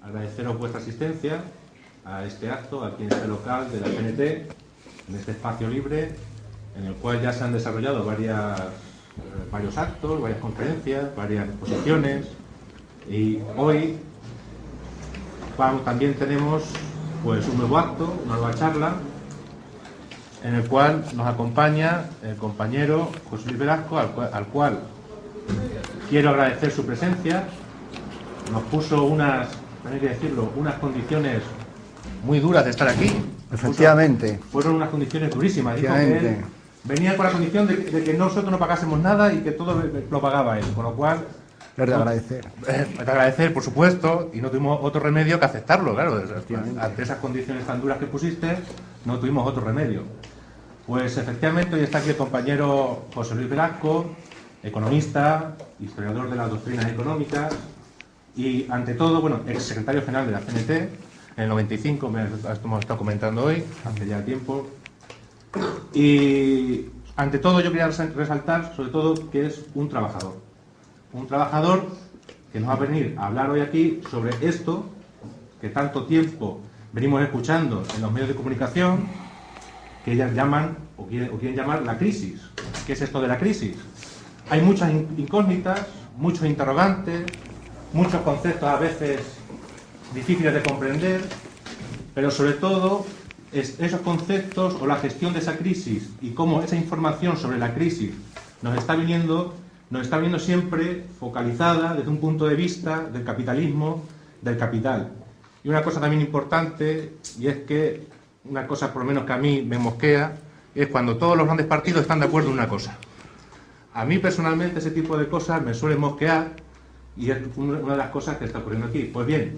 agradeceros vuestra asistencia a este acto aquí en este local de la CNT, en este espacio libre, en el cual ya se han desarrollado varios actos, varias conferencias, varias exposiciones, y hoy también tenemos pues un nuevo acto, una nueva charla, en el cual nos acompaña el compañero José Luis Velasco, al cual quiero agradecer su presencia. Nos puso unas condiciones muy duras de estar aquí. Efectivamente. Fueron unas condiciones durísimas. Dijo que él venía con la condición de que nosotros no pagásemos nada y que todo lo pagaba él, con lo cual... Es de agradecer. Es de agradecer, por supuesto, y no tuvimos otro remedio que aceptarlo, claro. Ante esas condiciones tan duras que pusiste, no tuvimos otro remedio. Pues efectivamente hoy está aquí el compañero José Luis Velasco, economista, historiador de las doctrinas económicas y, ante todo, bueno, exsecretario general de la CNT, en el 95, hemos estado comentando hoy, hace ya tiempo. Y, ante todo, yo quería resaltar, sobre todo, que es un trabajador. Un trabajador que nos va a venir a hablar hoy aquí sobre esto que tanto tiempo venimos escuchando en los medios de comunicación, que ellas llaman, o quieren llamar, la crisis. ¿Qué es esto de la crisis? Hay muchas incógnitas, muchos interrogantes, muchos conceptos a veces difíciles de comprender, pero sobre todo esos conceptos o la gestión de esa crisis y cómo esa información sobre la crisis nos está viniendo siempre focalizada desde un punto de vista del capitalismo, del capital. Y una cosa también importante, y es que una cosa por lo menos que a mí me mosquea, es cuando todos los grandes partidos están de acuerdo en una cosa. A mí personalmente ese tipo de cosas me suele mosquear y es una de las cosas que está ocurriendo aquí. Pues bien,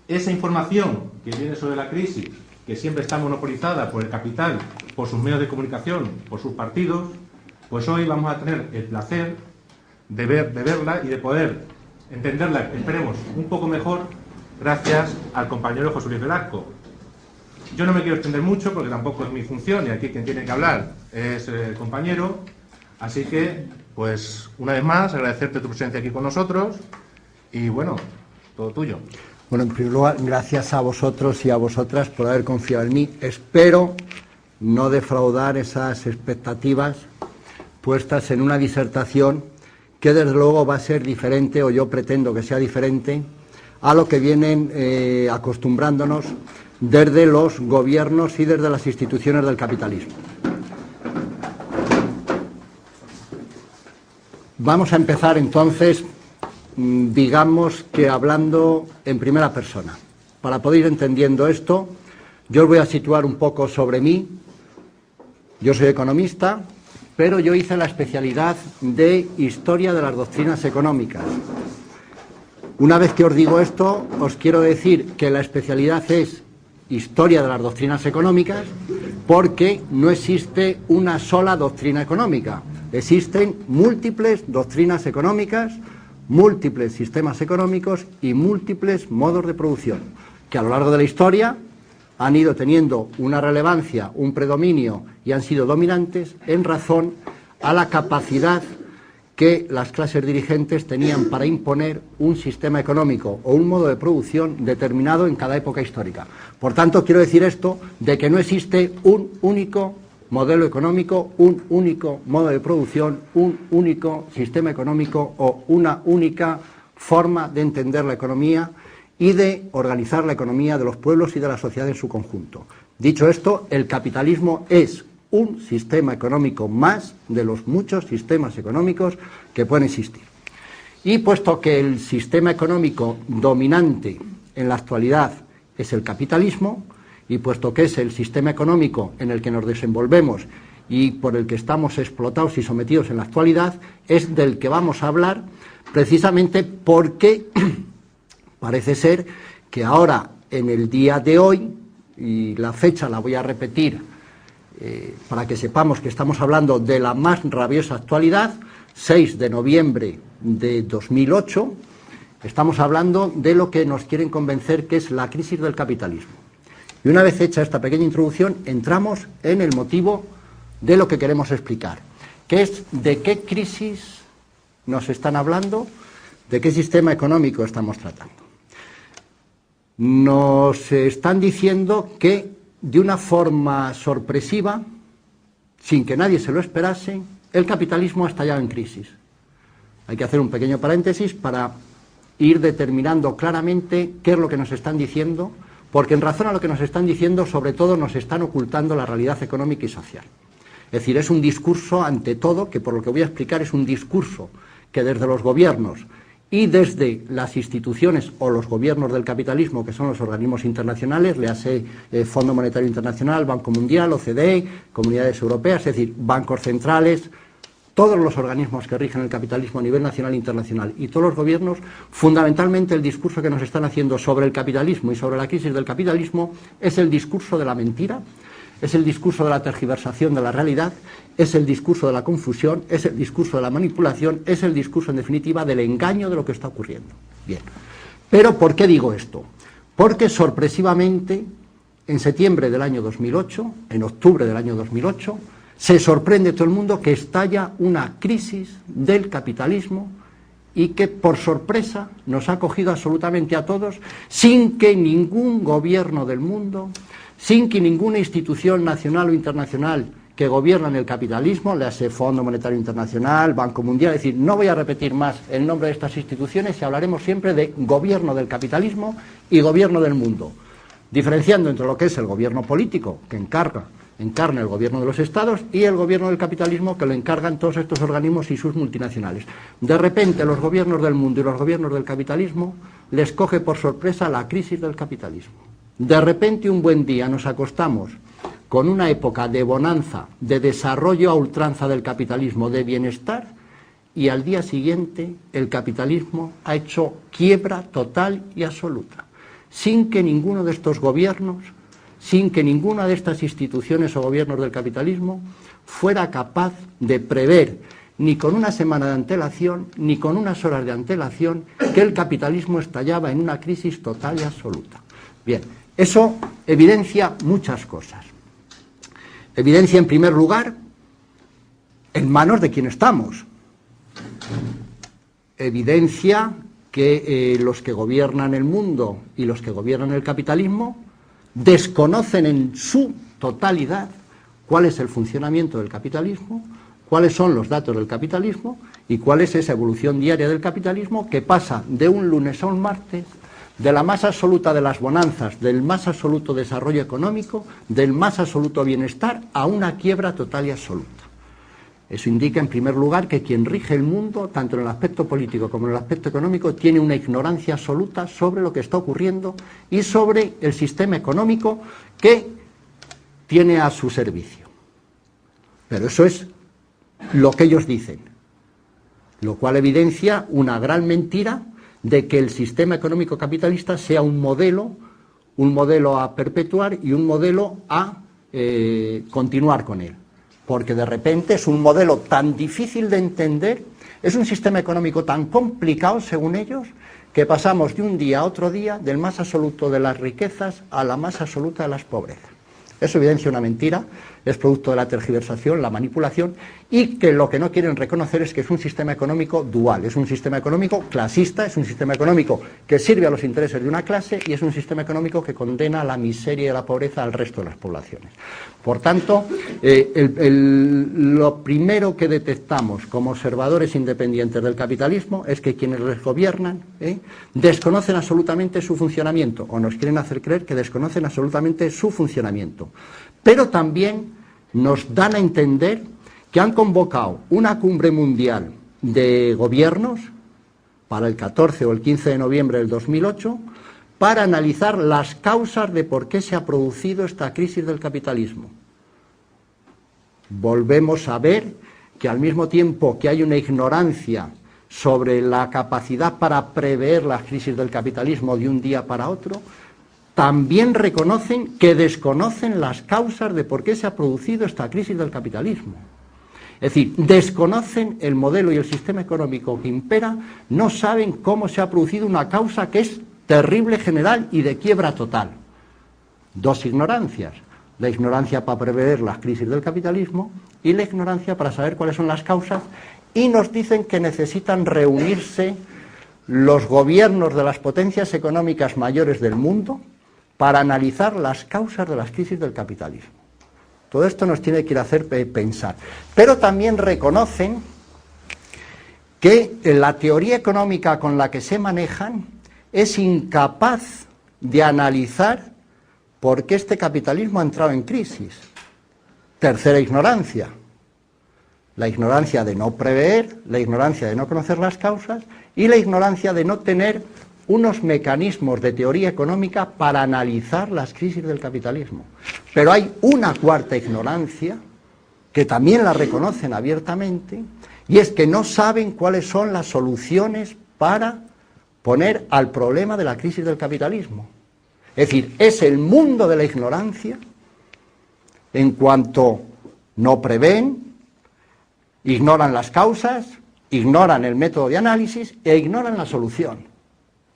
esa información que viene sobre la crisis, que siempre está monopolizada por el capital, por sus medios de comunicación, por sus partidos, pues hoy vamos a tener el placer de verla y de poder entenderla, esperemos, un poco mejor, gracias al compañero José Luis Velasco. Yo no me quiero extender mucho porque tampoco es mi función y aquí quien tiene que hablar es el compañero, así que, pues, una vez más, agradecerte tu presencia aquí con nosotros y, bueno, todo tuyo. Bueno, en primer lugar, gracias a vosotros y a vosotras por haber confiado en mí. Espero no defraudar esas expectativas puestas en una disertación que desde luego va a ser diferente, o yo pretendo que sea diferente, a lo que vienen acostumbrándonos desde los gobiernos y desde las instituciones del capitalismo. Vamos a empezar entonces, digamos que hablando en primera persona. Para poder ir entendiendo esto, yo os voy a situar un poco sobre mí. Yo soy economista, pero yo hice la especialidad de Historia de las Doctrinas Económicas. Una vez que os digo esto, os quiero decir que la especialidad es Historia de las Doctrinas Económicas porque no existe una sola doctrina económica. Existen múltiples doctrinas económicas, múltiples sistemas económicos y múltiples modos de producción, que a lo largo de la historia han ido teniendo una relevancia, un predominio y han sido dominantes en razón a la capacidad que las clases dirigentes tenían para imponer un sistema económico o un modo de producción determinado en cada época histórica. Por tanto, quiero decir esto de que no existe un único modelo económico, un único modo de producción, un único sistema económico o una única forma de entender la economía y de organizar la economía de los pueblos y de la sociedad en su conjunto. Dicho esto, el capitalismo es un sistema económico más de los muchos sistemas económicos que pueden existir. Y puesto que el sistema económico dominante en la actualidad es el capitalismo, y puesto que es el sistema económico en el que nos desenvolvemos y por el que estamos explotados y sometidos en la actualidad, es del que vamos a hablar precisamente porque parece ser que ahora, en el día de hoy, y la fecha la voy a repetir para que sepamos que estamos hablando de la más rabiosa actualidad, 6 de noviembre de 2008, estamos hablando de lo que nos quieren convencer que es la crisis del capitalismo. Y una vez hecha esta pequeña introducción, entramos en el motivo de lo que queremos explicar, que es de qué crisis nos están hablando, de qué sistema económico estamos tratando. nos están diciendo que de una forma sorpresiva, sin que nadie se lo esperase, el capitalismo ha estallado en crisis. Hay que hacer un pequeño paréntesis para ir determinando claramente qué es lo que nos están diciendo, porque en razón a lo que nos están diciendo, sobre todo nos están ocultando la realidad económica y social. Es decir, es un discurso, ante todo, que por lo que voy a explicar es un discurso que desde los gobiernos y desde las instituciones o los gobiernos del capitalismo, que son los organismos internacionales, le hace Fondo Monetario Internacional, Banco Mundial, OCDE, Comunidades Europeas, es decir, bancos centrales, todos los organismos que rigen el capitalismo a nivel nacional e internacional y todos los gobiernos, fundamentalmente el discurso que nos están haciendo sobre el capitalismo y sobre la crisis del capitalismo es el discurso de la mentira, es el discurso de la tergiversación de la realidad, es el discurso de la confusión, es el discurso de la manipulación, es el discurso, en definitiva, del engaño de lo que está ocurriendo. Bien, pero ¿por qué digo esto? Porque sorpresivamente, en septiembre del año 2008, en octubre del año 2008, se sorprende todo el mundo que estalla una crisis del capitalismo y que, por sorpresa, nos ha cogido absolutamente a todos sin que ningún gobierno del mundo, sin que ninguna institución nacional o internacional que gobierna el capitalismo, le hace Fondo Monetario Internacional, Banco Mundial, es decir, no voy a repetir más el nombre de estas instituciones y hablaremos siempre de gobierno del capitalismo y gobierno del mundo, diferenciando entre lo que es el gobierno político, que encarna el gobierno de los estados, y el gobierno del capitalismo, que lo encargan todos estos organismos y sus multinacionales. De repente, los gobiernos del mundo y los gobiernos del capitalismo les coge por sorpresa la crisis del capitalismo. De repente, un buen día, nos acostamos con una época de bonanza, de desarrollo a ultranza del capitalismo, de bienestar, y al día siguiente el capitalismo ha hecho quiebra total y absoluta, sin que ninguno de estos gobiernos, sin que ninguna de estas instituciones o gobiernos del capitalismo fuera capaz de prever, ni con una semana de antelación, ni con unas horas de antelación, que el capitalismo estallaba en una crisis total y absoluta. Bien, eso evidencia muchas cosas. Evidencia, en primer lugar, en manos de quién estamos. Evidencia que los que gobiernan el mundo y los que gobiernan el capitalismo desconocen en su totalidad cuál es el funcionamiento del capitalismo, cuáles son los datos del capitalismo y cuál es esa evolución diaria del capitalismo que pasa de un lunes a un martes, de la más absoluta de las bonanzas, del más absoluto desarrollo económico, del más absoluto bienestar, a una quiebra total y absoluta. Eso indica, en primer lugar, que quien rige el mundo, tanto en el aspecto político como en el aspecto económico, tiene una ignorancia absoluta sobre lo que está ocurriendo y sobre el sistema económico que tiene a su servicio. Pero eso es lo que ellos dicen, lo cual evidencia una gran mentira de que el sistema económico capitalista sea un modelo a perpetuar y un modelo a continuar con él. Porque de repente es un modelo tan difícil de entender, es un sistema económico tan complicado, según ellos, que pasamos de un día a otro día del más absoluto de las riquezas a la más absoluta de las pobrezas. Eso evidencia una mentira, es producto de la tergiversación, la manipulación, y que lo que no quieren reconocer es que es un sistema económico dual, es un sistema económico clasista, es un sistema económico que sirve a los intereses de una clase y es un sistema económico que condena a la miseria y a la pobreza al resto de las poblaciones. Por tanto, lo primero que detectamos como observadores independientes del capitalismo es que quienes les gobiernan desconocen absolutamente su funcionamiento, o nos quieren hacer creer que desconocen absolutamente su funcionamiento. Pero también nos dan a entender que han convocado una cumbre mundial de gobiernos para el 14 o el 15 de noviembre del 2008 para analizar las causas de por qué se ha producido esta crisis del capitalismo. Volvemos a ver que al mismo tiempo que hay una ignorancia sobre la capacidad para prever las crisis del capitalismo de un día para otro, también reconocen que desconocen las causas de por qué se ha producido esta crisis del capitalismo. Es decir, desconocen el modelo y el sistema económico que impera, no saben cómo se ha producido una causa que es terrible, general y de quiebra total. Dos ignorancias: la ignorancia para prever las crisis del capitalismo y la ignorancia para saber cuáles son las causas, y nos dicen que necesitan reunirse los gobiernos de las potencias económicas mayores del mundo para analizar las causas de las crisis del capitalismo. Todo esto nos tiene que ir a hacer pensar. Pero también reconocen que la teoría económica con la que se manejan es incapaz de analizar por qué este capitalismo ha entrado en crisis. Tercera ignorancia. La ignorancia de no prever, la ignorancia de no conocer las causas y la ignorancia de no tener unos mecanismos de teoría económica para analizar las crisis del capitalismo. Pero hay una cuarta ignorancia, que también la reconocen abiertamente, y es que no saben cuáles son las soluciones para poner al problema de la crisis del capitalismo. Es decir, es el mundo de la ignorancia en cuanto no prevén, ignoran las causas, ignoran el método de análisis e ignoran la solución.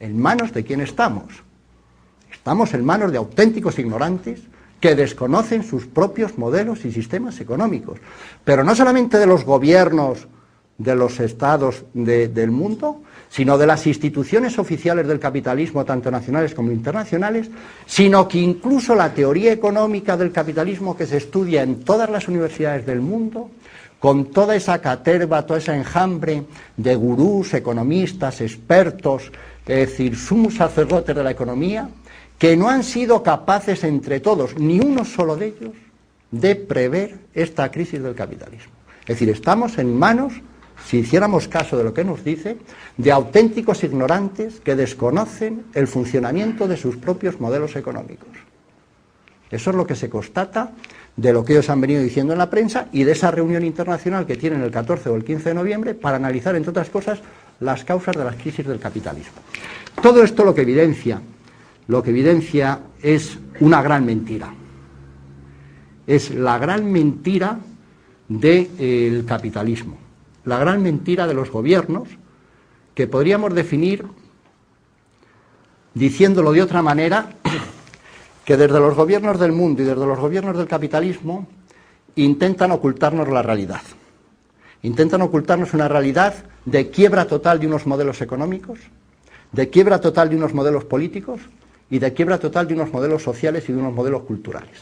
¿En manos de quién estamos? Estamos en manos de auténticos ignorantes que desconocen sus propios modelos y sistemas económicos. Pero no solamente de los gobiernos de los estados del mundo, sino de las instituciones oficiales del capitalismo, tanto nacionales como internacionales, sino que incluso la teoría económica del capitalismo que se estudia en todas las universidades del mundo, con toda esa caterva, toda esa enjambre de gurús, economistas, expertos, es decir, sumos sacerdotes de la economía, que no han sido capaces entre todos, ni uno solo de ellos, de prever esta crisis del capitalismo. Es decir, estamos en manos, si hiciéramos caso de lo que nos dice, de auténticos ignorantes que desconocen el funcionamiento de sus propios modelos económicos. Eso es lo que se constata de lo que ellos han venido diciendo en la prensa y de esa reunión internacional que tienen el 14 o el 15 de noviembre para analizar, entre otras cosas, las causas de las crisis del capitalismo. Todo esto lo que evidencia es una gran mentira. Es la gran mentira del capitalismo, la gran mentira de los gobiernos, que podríamos definir, diciéndolo de otra manera, que desde los gobiernos del mundo y desde los gobiernos del capitalismo intentan ocultarnos la realidad. Intentan ocultarnos una realidad de quiebra total de unos modelos económicos, de quiebra total de unos modelos políticos y de quiebra total de unos modelos sociales y de unos modelos culturales.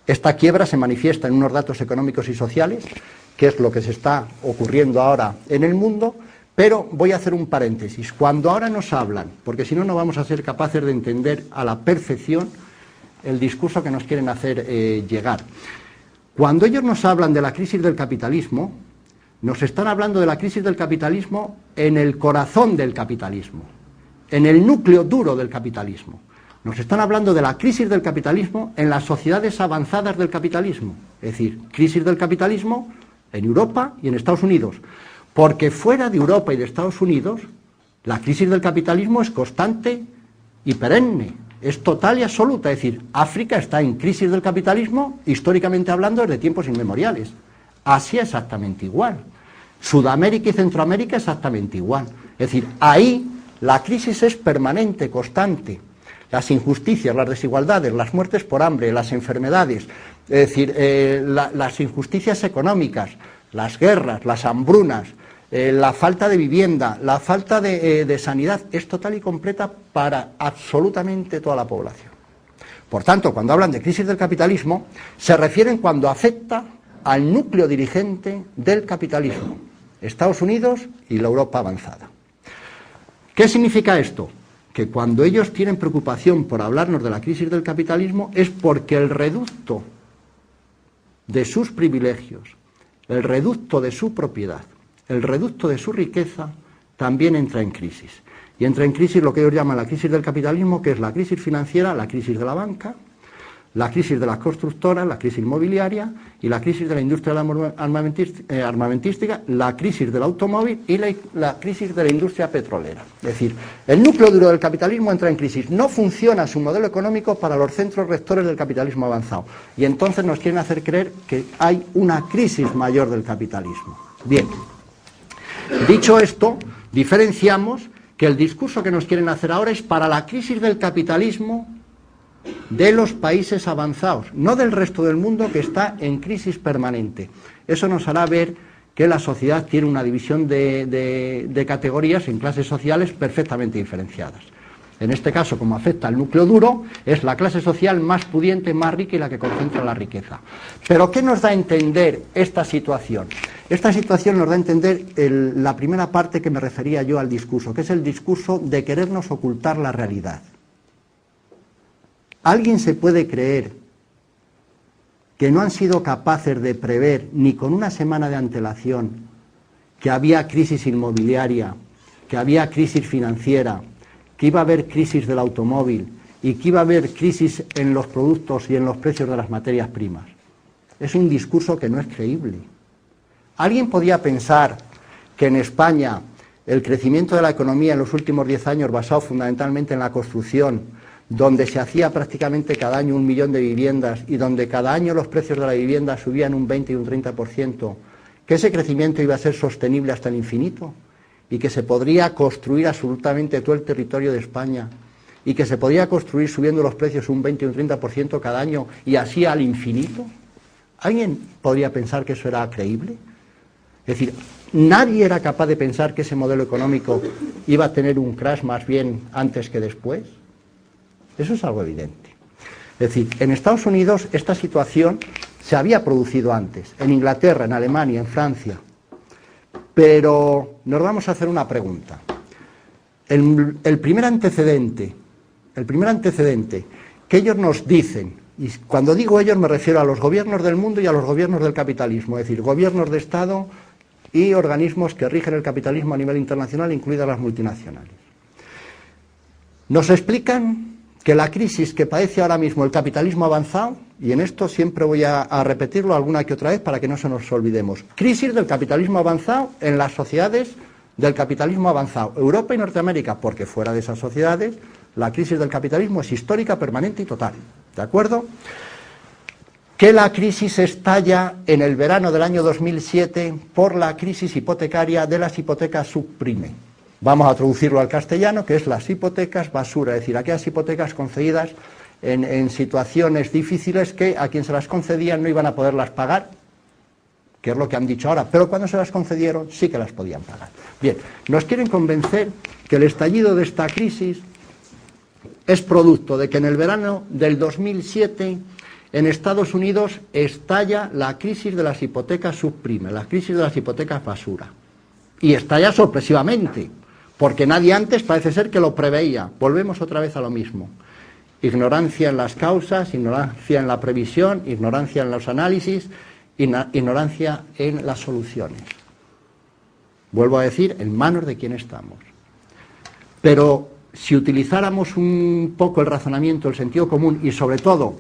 Esta quiebra se manifiesta en unos datos económicos y sociales, que es lo que se está ocurriendo ahora en el mundo, pero voy a hacer un paréntesis. Cuando ahora nos hablan, porque si no, no vamos a ser capaces de entender a la perfección el discurso que nos quieren hacer llegar. Cuando ellos nos hablan de la crisis del capitalismo, nos están hablando de la crisis del capitalismo en el corazón del capitalismo, en el núcleo duro del capitalismo. Nos están hablando de la crisis del capitalismo en las sociedades avanzadas del capitalismo, es decir, crisis del capitalismo en Europa y en Estados Unidos. Porque fuera de Europa y de Estados Unidos, la crisis del capitalismo es constante y perenne, es total y absoluta. Es decir, África está en crisis del capitalismo, históricamente hablando, desde tiempos inmemoriales. Asia exactamente igual. Sudamérica y Centroamérica exactamente igual. Es decir, ahí la crisis es permanente, constante. Las injusticias, las desigualdades, las muertes por hambre, las enfermedades, es decir, las injusticias económicas, las guerras, las hambrunas, la falta de vivienda, la falta de sanidad, es total y completa para absolutamente toda la población. Por tanto, cuando hablan de crisis del capitalismo, se refieren cuando afecta al núcleo dirigente del capitalismo, Estados Unidos y la Europa avanzada. ¿Qué significa esto? Que cuando ellos tienen preocupación por hablarnos de la crisis del capitalismo es porque el reducto de sus privilegios, el reducto de su propiedad, el reducto de su riqueza también entra en crisis. Y entra en crisis lo que ellos llaman la crisis del capitalismo, que es la crisis financiera, la crisis de la banca, la crisis de las constructoras, la crisis inmobiliaria y la crisis de la industria armamentística, la crisis del automóvil y la crisis de la industria petrolera. Es decir, el núcleo duro del capitalismo entra en crisis. No funciona su modelo económico para los centros rectores del capitalismo avanzado. Y entonces nos quieren hacer creer que hay una crisis mayor del capitalismo. Bien, dicho esto, diferenciamos que el discurso que nos quieren hacer ahora es para la crisis del capitalismo de los países avanzados, no del resto del mundo que está en crisis permanente. Eso nos hará ver que la sociedad tiene una división de categorías en clases sociales perfectamente diferenciadas. En este caso, como afecta al núcleo duro, es la clase social más pudiente, más rica y la que concentra la riqueza. Pero ¿qué nos da a entender esta situación? Esta situación nos da a entender la primera parte que me refería yo al discurso, que es el discurso de querernos ocultar la realidad. ¿Alguien se puede creer que no han sido capaces de prever ni con una semana de antelación que había crisis inmobiliaria, que había crisis financiera, que iba a haber crisis del automóvil y que iba a haber crisis en los productos y en los precios de las materias primas? Es un discurso que no es creíble. ¿Alguien podía pensar que en España el crecimiento de la economía en los últimos 10 años, basado fundamentalmente en la construcción, donde se hacía prácticamente cada año 1 millón de viviendas y donde cada año los precios de la vivienda subían un 20 y un 30%, que ese crecimiento iba a ser sostenible hasta el infinito y que se podría construir absolutamente todo el territorio de España y que se podría construir subiendo los precios un 20 y un 30% cada año y así al infinito? ¿Alguien podría pensar que eso era creíble? Es decir, nadie era capaz de pensar que ese modelo económico iba a tener un crash más bien antes que después. Eso es algo evidente. Es decir, en Estados Unidos esta situación se había producido antes, en Inglaterra, en Alemania, en Francia. Pero nos vamos a hacer una pregunta. El primer antecedente que ellos nos dicen, y cuando digo ellos me refiero a los gobiernos del mundo y a los gobiernos del capitalismo, es decir, gobiernos de Estado y organismos que rigen el capitalismo a nivel internacional, incluidas las multinacionales. Nos explican que la crisis que padece ahora mismo el capitalismo avanzado, y en esto siempre voy a repetirlo alguna que otra vez para que no se nos olvidemos, crisis del capitalismo avanzado en las sociedades del capitalismo avanzado, Europa y Norteamérica, porque fuera de esas sociedades la crisis del capitalismo es histórica, permanente y total, ¿de acuerdo? Que la crisis estalla en el verano del año 2007 por la crisis hipotecaria de las hipotecas subprime. Vamos a traducirlo al castellano, que es las hipotecas basura, es decir, aquellas hipotecas concedidas en situaciones difíciles que a quien se las concedían no iban a poderlas pagar, que es lo que han dicho ahora, pero cuando se las concedieron sí que las podían pagar. Bien, nos quieren convencer que el estallido de esta crisis es producto de que en el verano del 2007 en Estados Unidos estalla la crisis de las hipotecas subprime, la crisis de las hipotecas basura. Y estalla sorpresivamente, porque nadie antes parece ser que lo preveía. Volvemos otra vez a lo mismo. Ignorancia en las causas, ignorancia en la previsión, ignorancia en los análisis, ignorancia en las soluciones. Vuelvo a decir, en manos de quién estamos. Pero si utilizáramos un poco el razonamiento, el sentido común y sobre todo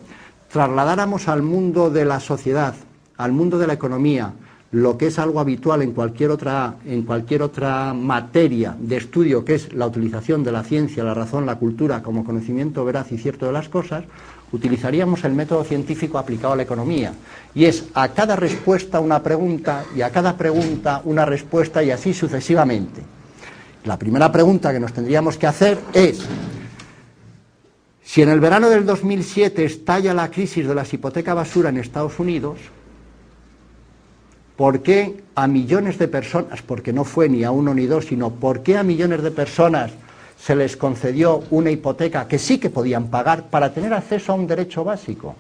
trasladáramos al mundo de la sociedad, al mundo de la economía, lo que es algo habitual en cualquier otra materia de estudio, que es la utilización de la ciencia, la razón, la cultura como conocimiento veraz y cierto de las cosas, utilizaríamos el método científico aplicado a la economía. Y es a cada respuesta una pregunta y a cada pregunta una respuesta y así sucesivamente. La primera pregunta que nos tendríamos que hacer es: si en el verano del 2007 estalla la crisis de las hipotecas basura en Estados Unidos, ¿por qué a millones de personas, porque no fue ni a uno ni dos, sino por qué a millones de personas se les concedió una hipoteca que sí que podían pagar para tener acceso a un derecho básico,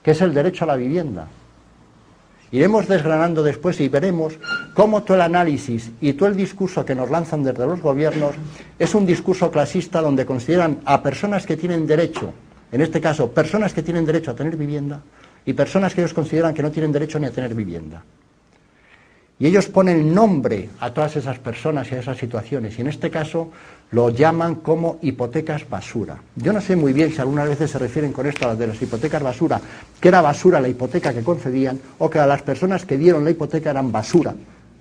que es el derecho a la vivienda? Iremos desgranando después y veremos cómo todo el análisis y todo el discurso que nos lanzan desde los gobiernos es un discurso clasista donde consideran a personas que tienen derecho, en este caso personas que tienen derecho a tener vivienda, y personas que ellos consideran que no tienen derecho ni a tener vivienda. Y ellos ponen nombre a todas esas personas y a esas situaciones, y en este caso lo llaman como hipotecas basura. Yo no sé muy bien si algunas veces se refieren con esto a las de las hipotecas basura, que era basura la hipoteca que concedían, o que a las personas que dieron la hipoteca eran basura,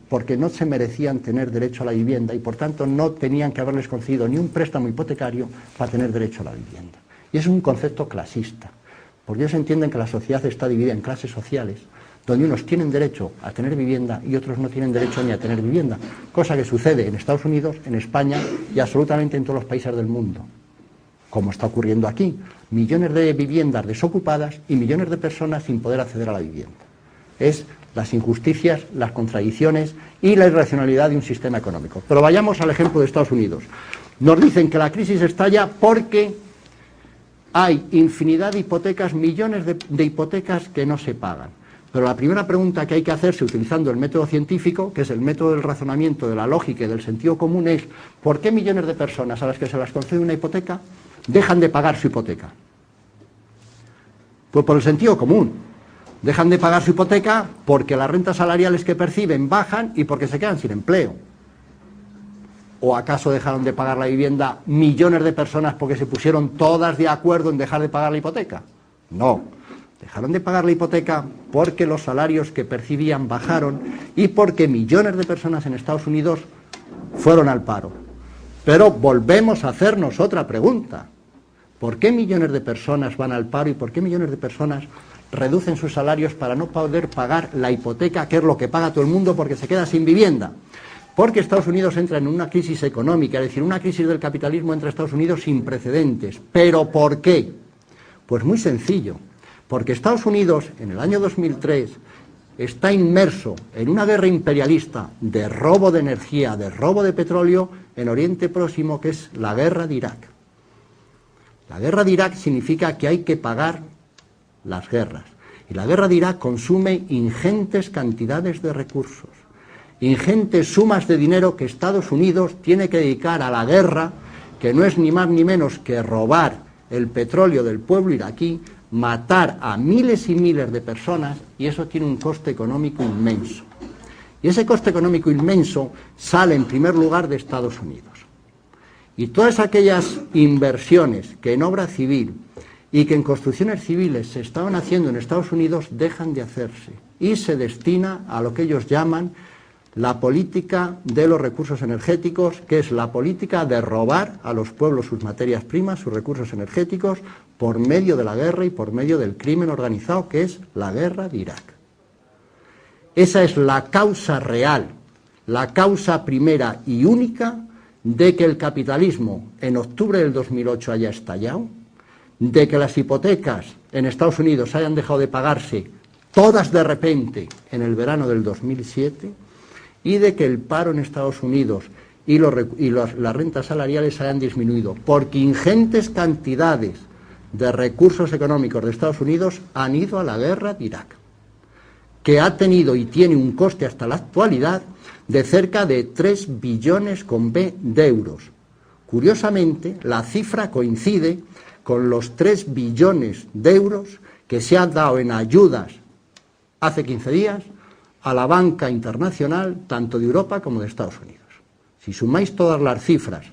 porque no se merecían tener derecho a la vivienda y por tanto no tenían que haberles concedido ni un préstamo hipotecario para tener derecho a la vivienda. Y es un concepto clasista, porque ellos entienden que la sociedad está dividida en clases sociales, donde unos tienen derecho a tener vivienda y otros no tienen derecho ni a tener vivienda, cosa que sucede en Estados Unidos, en España y absolutamente en todos los países del mundo, como está ocurriendo aquí. Millones de viviendas desocupadas y millones de personas sin poder acceder a la vivienda. es las injusticias, las contradicciones y la irracionalidad de un sistema económico. Pero vayamos al ejemplo de Estados Unidos. Nos dicen que la crisis estalla porque hay infinidad de hipotecas, millones de hipotecas que no se pagan. Pero la primera pregunta que hay que hacerse utilizando el método científico, que es el método del razonamiento, de la lógica y del sentido común, es ¿por qué millones de personas a las que se les concede una hipoteca dejan de pagar su hipoteca? Pues por el sentido común. Dejan de pagar su hipoteca porque las rentas salariales que perciben bajan y porque se quedan sin empleo. ¿O acaso dejaron de pagar la vivienda millones de personas porque se pusieron todas de acuerdo en dejar de pagar la hipoteca? No. Dejaron de pagar la hipoteca porque los salarios que percibían bajaron y porque millones de personas en Estados Unidos fueron al paro. Pero volvemos a hacernos otra pregunta. ¿Por qué millones de personas van al paro y por qué millones de personas reducen sus salarios para no poder pagar la hipoteca, que es lo que paga todo el mundo porque se queda sin vivienda? Porque Estados Unidos entra en una crisis económica, es decir, una crisis del capitalismo entra a Estados Unidos sin precedentes. ¿Pero por qué? Pues muy sencillo. Porque Estados Unidos, en el año 2003, está inmerso en una guerra imperialista de robo de energía, de robo de petróleo en Oriente Próximo, que es la guerra de Irak. La guerra de Irak significa que hay que pagar las guerras. Y la guerra de Irak consume ingentes cantidades de recursos, ingentes sumas de dinero que Estados Unidos tiene que dedicar a la guerra, que no es ni más ni menos que robar el petróleo del pueblo iraquí, matar a miles y miles de personas, y eso tiene un coste económico inmenso. Y ese coste económico inmenso sale en primer lugar de Estados Unidos. Y todas aquellas inversiones que en obra civil y que en construcciones civiles se estaban haciendo en Estados Unidos dejan de hacerse y se destina a lo que ellos llaman la política de los recursos energéticos, que es la política de robar a los pueblos sus materias primas, sus recursos energéticos, por medio de la guerra y por medio del crimen organizado, que es la guerra de Irak. Esa es la causa real, la causa primera y única de que el capitalismo en octubre del 2008 haya estallado, de que las hipotecas en Estados Unidos hayan dejado de pagarse todas de repente en el verano del 2007 y de que el paro en Estados Unidos y las rentas salariales hayan disminuido, porque ingentes cantidades de recursos económicos de Estados Unidos han ido a la guerra de Irak, que ha tenido y tiene un coste hasta la actualidad de cerca de 3 billones con B de euros. Curiosamente, la cifra coincide con los 3 billones de euros que se han dado en ayudas hace 15 días a la banca internacional, tanto de Europa como de Estados Unidos. Si sumáis todas las cifras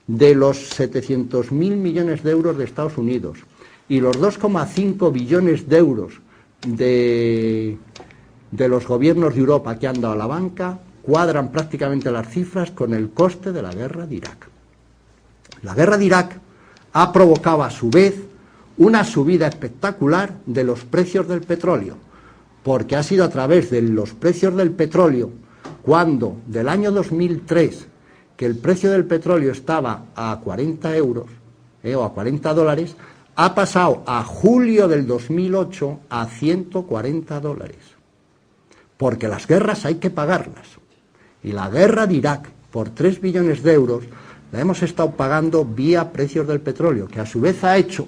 de los 700.000 millones de euros de Estados Unidos y los 2,5 billones de euros de los gobiernos de Europa que han dado a la banca, cuadran prácticamente las cifras con el coste de la guerra de Irak. La guerra de Irak ha provocado a su vez una subida espectacular de los precios del petróleo, porque ha sido a través de los precios del petróleo cuando del año 2003, que el precio del petróleo estaba a 40 euros o a 40 dólares, ha pasado a julio del 2008 a 140 dólares. Porque las guerras hay que pagarlas. Y la guerra de Irak, por 3 billones de euros, la hemos estado pagando vía precios del petróleo, que a su vez ha hecho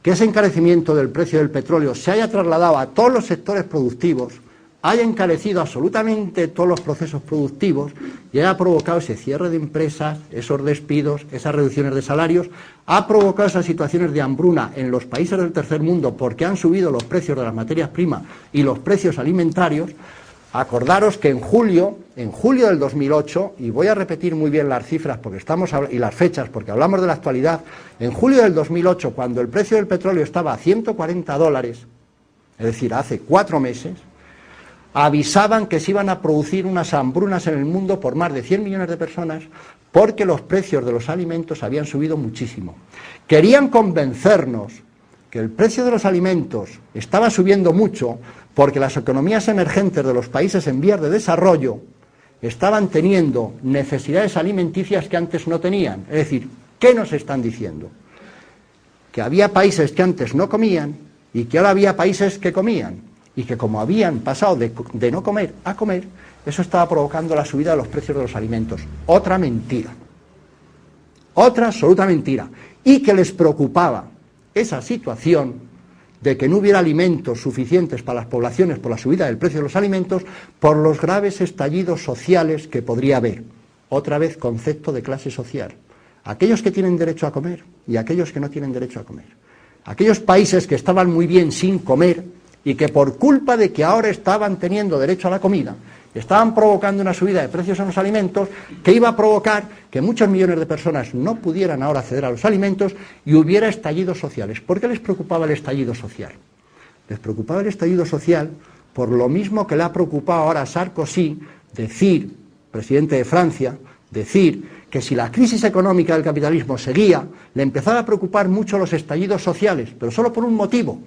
que ese encarecimiento del precio del petróleo se haya trasladado a todos los sectores productivos, haya encarecido absolutamente todos los procesos productivos y haya provocado ese cierre de empresas, esos despidos, esas reducciones de salarios, ha provocado esas situaciones de hambruna en los países del tercer mundo porque han subido los precios de las materias primas y los precios alimentarios. Acordaros que en julio del 2008, y voy a repetir muy bien las cifras y las fechas porque hablamos de la actualidad, en julio del 2008, cuando el precio del petróleo estaba a 140 dólares, es decir, hace 4 meses, avisaban que se iban a producir unas hambrunas en el mundo por más de 100 millones de personas porque los precios de los alimentos habían subido muchísimo. Querían convencernos que el precio de los alimentos estaba subiendo mucho porque las economías emergentes de los países en vías de desarrollo estaban teniendo necesidades alimenticias que antes no tenían. Es decir, ¿qué nos están diciendo? Que había países que antes no comían y que ahora había países que comían. y que como habían pasado de no comer a comer, eso estaba provocando la subida de los precios de los alimentos. Otra mentira. Otra absoluta mentira. Y que les preocupaba esa situación de que no hubiera alimentos suficientes para las poblaciones por la subida del precio de los alimentos, por los graves estallidos sociales que podría haber. Otra vez concepto de clase social. Aquellos que tienen derecho a comer y aquellos que no tienen derecho a comer. Aquellos países que estaban muy bien sin comer y que por culpa de que ahora estaban teniendo derecho a la comida, estaban provocando una subida de precios en los alimentos que iba a provocar que muchos millones de personas no pudieran ahora acceder a los alimentos y hubiera estallidos sociales. ¿Por qué les preocupaba el estallido social? Les preocupaba el estallido social por lo mismo que le ha preocupado ahora a Sarkozy decir, presidente de Francia, decir que si la crisis económica del capitalismo seguía, le empezaba a preocupar mucho los estallidos sociales, pero solo por un motivo,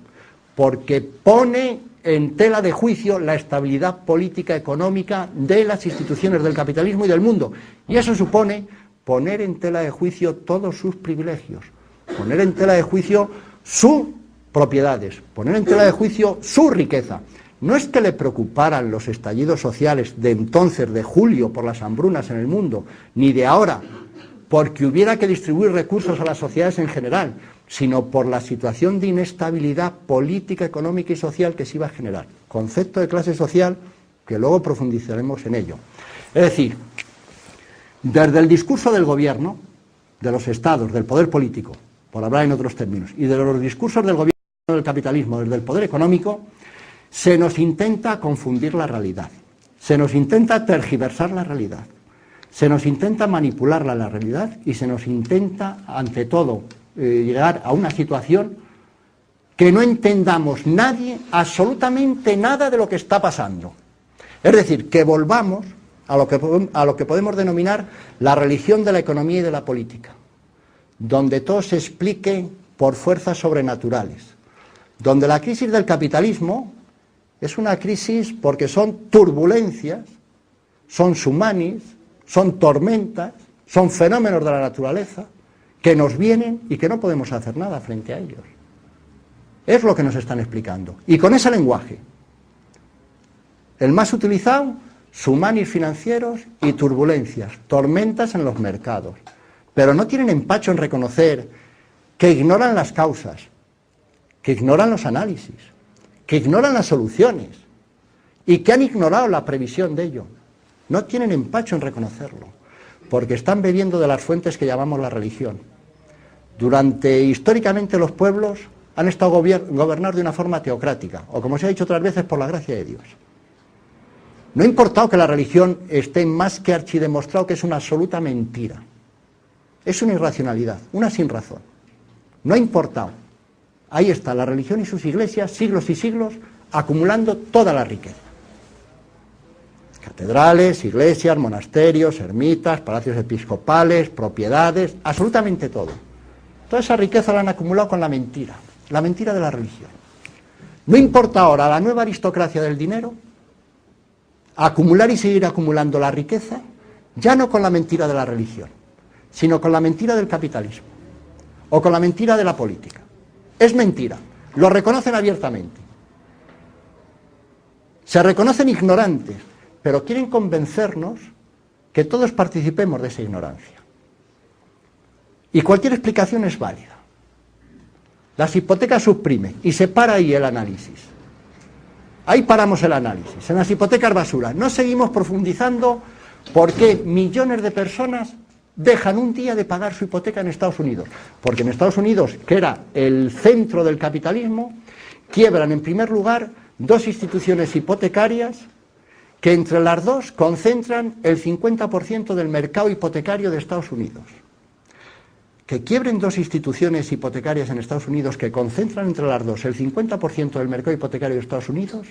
porque pone en tela de juicio la estabilidad política económica de las instituciones del capitalismo y del mundo. Y eso supone poner en tela de juicio todos sus privilegios, poner en tela de juicio sus propiedades, poner en tela de juicio su riqueza. No es que le preocuparan los estallidos sociales de entonces, de julio, por las hambrunas en el mundo, ni de ahora, porque hubiera que distribuir recursos a las sociedades en general, sino por la situación de inestabilidad política, económica y social que se iba a generar. Concepto de clase social que luego profundizaremos en ello. Es decir, desde el discurso del gobierno, de los estados, del poder político, por hablar en otros términos, y de los discursos del gobierno del capitalismo, desde el poder económico, se nos intenta confundir la realidad, se nos intenta tergiversar la realidad, se nos intenta manipularla la realidad y se nos intenta, ante todo, llegar a una situación que no entendamos nadie absolutamente nada de lo que está pasando. Es decir, que volvamos a lo que podemos denominar la religión de la economía y de la política, donde todo se explique por fuerzas sobrenaturales, donde la crisis del capitalismo es una crisis porque son turbulencias, son tsunamis, son tormentas, son fenómenos de la naturaleza que nos vienen y que no podemos hacer nada frente a ellos. Es lo que nos están explicando. Y con ese lenguaje, el más utilizado, tsunamis financieros y turbulencias, tormentas en los mercados. Pero no tienen empacho en reconocer que ignoran las causas, que ignoran los análisis, que ignoran las soluciones y que han ignorado la previsión de ello. No tienen empacho en reconocerlo, porque están bebiendo de las fuentes que llamamos la religión. Históricamente los pueblos han estado gobernados de una forma teocrática, o como se ha dicho otras veces, por la gracia de Dios. No ha importado que la religión esté más que archidemostrado que es una absoluta mentira. Es una irracionalidad, una sinrazón. No ha importado. Ahí está la religión y sus iglesias, siglos y siglos, acumulando toda la riqueza. Catedrales, iglesias, monasterios, ermitas, palacios episcopales, propiedades, absolutamente todo. Toda esa riqueza la han acumulado con la mentira de la religión. No importa ahora la nueva aristocracia del dinero, acumular y seguir acumulando la riqueza, ya no con la mentira de la religión, sino con la mentira del capitalismo, o con la mentira de la política. Es mentira, lo reconocen abiertamente. Se reconocen ignorantes, pero quieren convencernos que todos participemos de esa ignorancia. Y cualquier explicación es válida. Las hipotecas suprimen y se para ahí el análisis. Ahí paramos el análisis. En las hipotecas basura no seguimos profundizando por qué millones de personas dejan un día de pagar su hipoteca en Estados Unidos. Porque en Estados Unidos, que era el centro del capitalismo, quiebran en primer lugar dos instituciones hipotecarias que entre las dos concentran el 50% del mercado hipotecario de Estados Unidos. Que quiebren dos instituciones hipotecarias en Estados Unidos que concentran entre las dos el 50% del mercado hipotecario de Estados Unidos,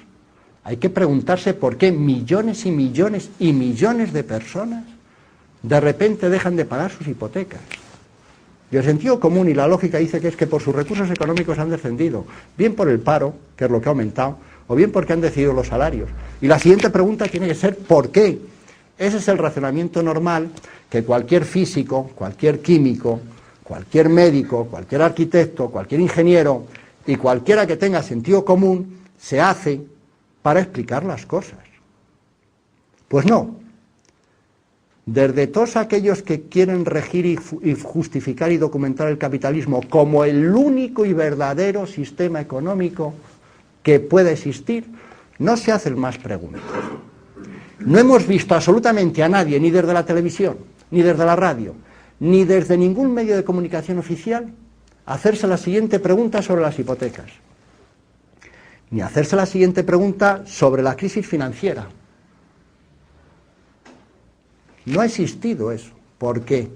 hay que preguntarse por qué millones y millones y millones de personas de repente dejan de pagar sus hipotecas. Y el sentido común y la lógica dice que es que por sus recursos económicos han descendido, bien por el paro, que es lo que ha aumentado, o bien porque han decidido los salarios. Y la siguiente pregunta tiene que ser ¿por qué? Ese es el razonamiento normal que cualquier físico, cualquier químico, cualquier médico, cualquier arquitecto, cualquier ingeniero y cualquiera que tenga sentido común se hace para explicar las cosas. Pues no. Desde todos aquellos que quieren regir y justificar y documentar el capitalismo como el único y verdadero sistema económico que puede existir, no se hacen más preguntas. No hemos visto absolutamente a nadie, ni desde la televisión, ni desde la radio, ni desde ningún medio de comunicación oficial, hacerse la siguiente pregunta sobre las hipotecas, ni hacerse la siguiente pregunta sobre la crisis financiera. No ha existido eso. ¿Por qué?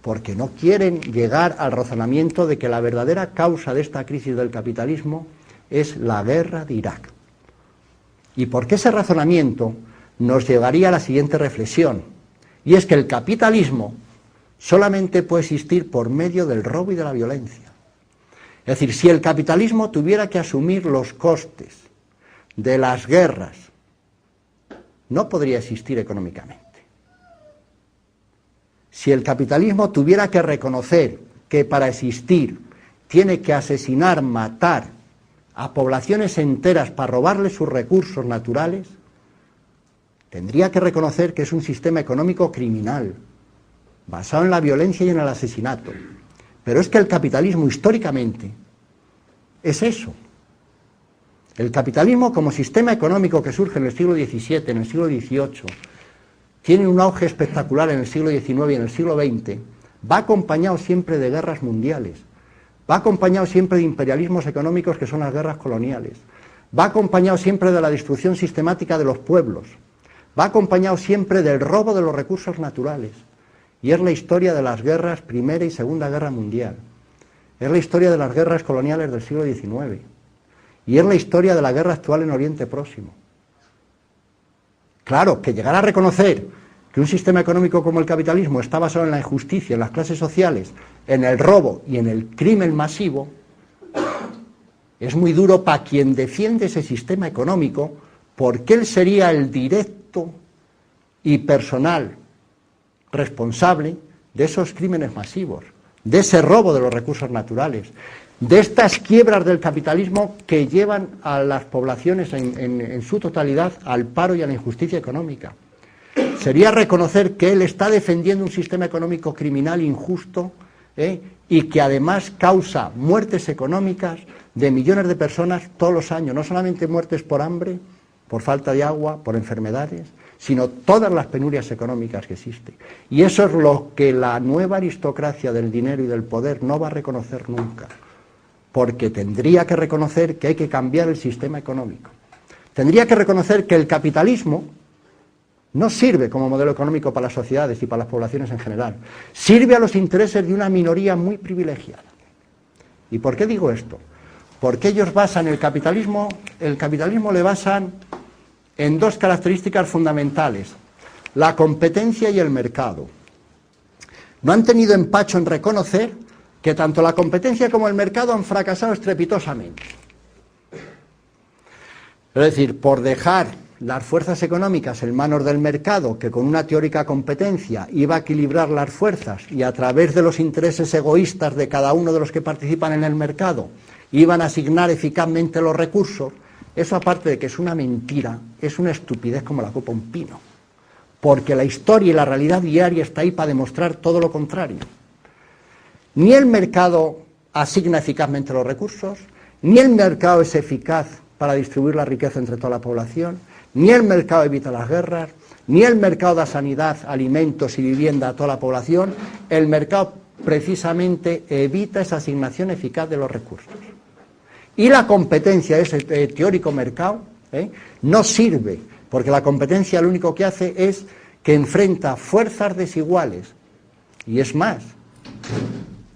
Porque no quieren llegar al razonamiento de que la verdadera causa de esta crisis del capitalismo es la guerra de Irak. Y porque ese razonamiento nos llevaría a la siguiente reflexión, y es que el capitalismo solamente puede existir por medio del robo y de la violencia. Es decir, si el capitalismo tuviera que asumir los costes de las guerras, no podría existir económicamente. Si el capitalismo tuviera que reconocer que para existir tiene que asesinar, matar a poblaciones enteras para robarles sus recursos naturales, tendría que reconocer que es un sistema económico criminal, basado en la violencia y en el asesinato. Pero es que el capitalismo históricamente es eso. El capitalismo como sistema económico que surge en el siglo XVII, en el siglo XVIII, tiene un auge espectacular en el siglo XIX y en el siglo XX, va acompañado siempre de guerras mundiales, va acompañado siempre de imperialismos económicos que son las guerras coloniales, va acompañado siempre de la destrucción sistemática de los pueblos, va acompañado siempre del robo de los recursos naturales, y es la historia de las guerras Primera y Segunda Guerra Mundial, es la historia de las guerras coloniales del siglo XIX, y es la historia de la guerra actual en Oriente Próximo. Claro, que llegar a reconocer que un sistema económico como el capitalismo está basado en la injusticia, en las clases sociales, en el robo y en el crimen masivo, es muy duro para quien defiende ese sistema económico, porque él sería el directo y personal responsable de esos crímenes masivos, de ese robo de los recursos naturales, de estas quiebras del capitalismo que llevan a las poblaciones en su totalidad al paro y a la injusticia económica. Sería reconocer que él está defendiendo un sistema económico criminal, injusto, y que además causa muertes económicas de millones de personas todos los años, no solamente muertes por hambre, por falta de agua, por enfermedades, sino todas las penurias económicas que existen. Y eso es lo que la nueva aristocracia del dinero y del poder no va a reconocer nunca, porque tendría que reconocer que hay que cambiar el sistema económico. Tendría que reconocer que el capitalismo no sirve como modelo económico para las sociedades y para las poblaciones en general. Sirve a los intereses de una minoría muy privilegiada. ¿Y por qué digo esto? Porque ellos basan el capitalismo le basan en dos características fundamentales: la competencia y el mercado. No han tenido empacho en reconocer que tanto la competencia como el mercado han fracasado estrepitosamente. Es decir, por dejar las fuerzas económicas en manos del mercado, que con una teórica competencia iba a equilibrar las fuerzas y a través de los intereses egoístas de cada uno de los que participan en el mercado iban a asignar eficazmente los recursos, eso aparte de que es una mentira, es una estupidez como la copa un pino, porque la historia y la realidad diaria está ahí para demostrar todo lo contrario. Ni el mercado asigna eficazmente los recursos, ni el mercado es eficaz para distribuir la riqueza entre toda la población, ni el mercado evita las guerras, ni el mercado da sanidad, alimentos y vivienda a toda la población. El mercado precisamente evita esa asignación eficaz de los recursos. Y la competencia, ese teórico mercado, no sirve, porque la competencia lo único que hace es que enfrenta fuerzas desiguales. Y es más,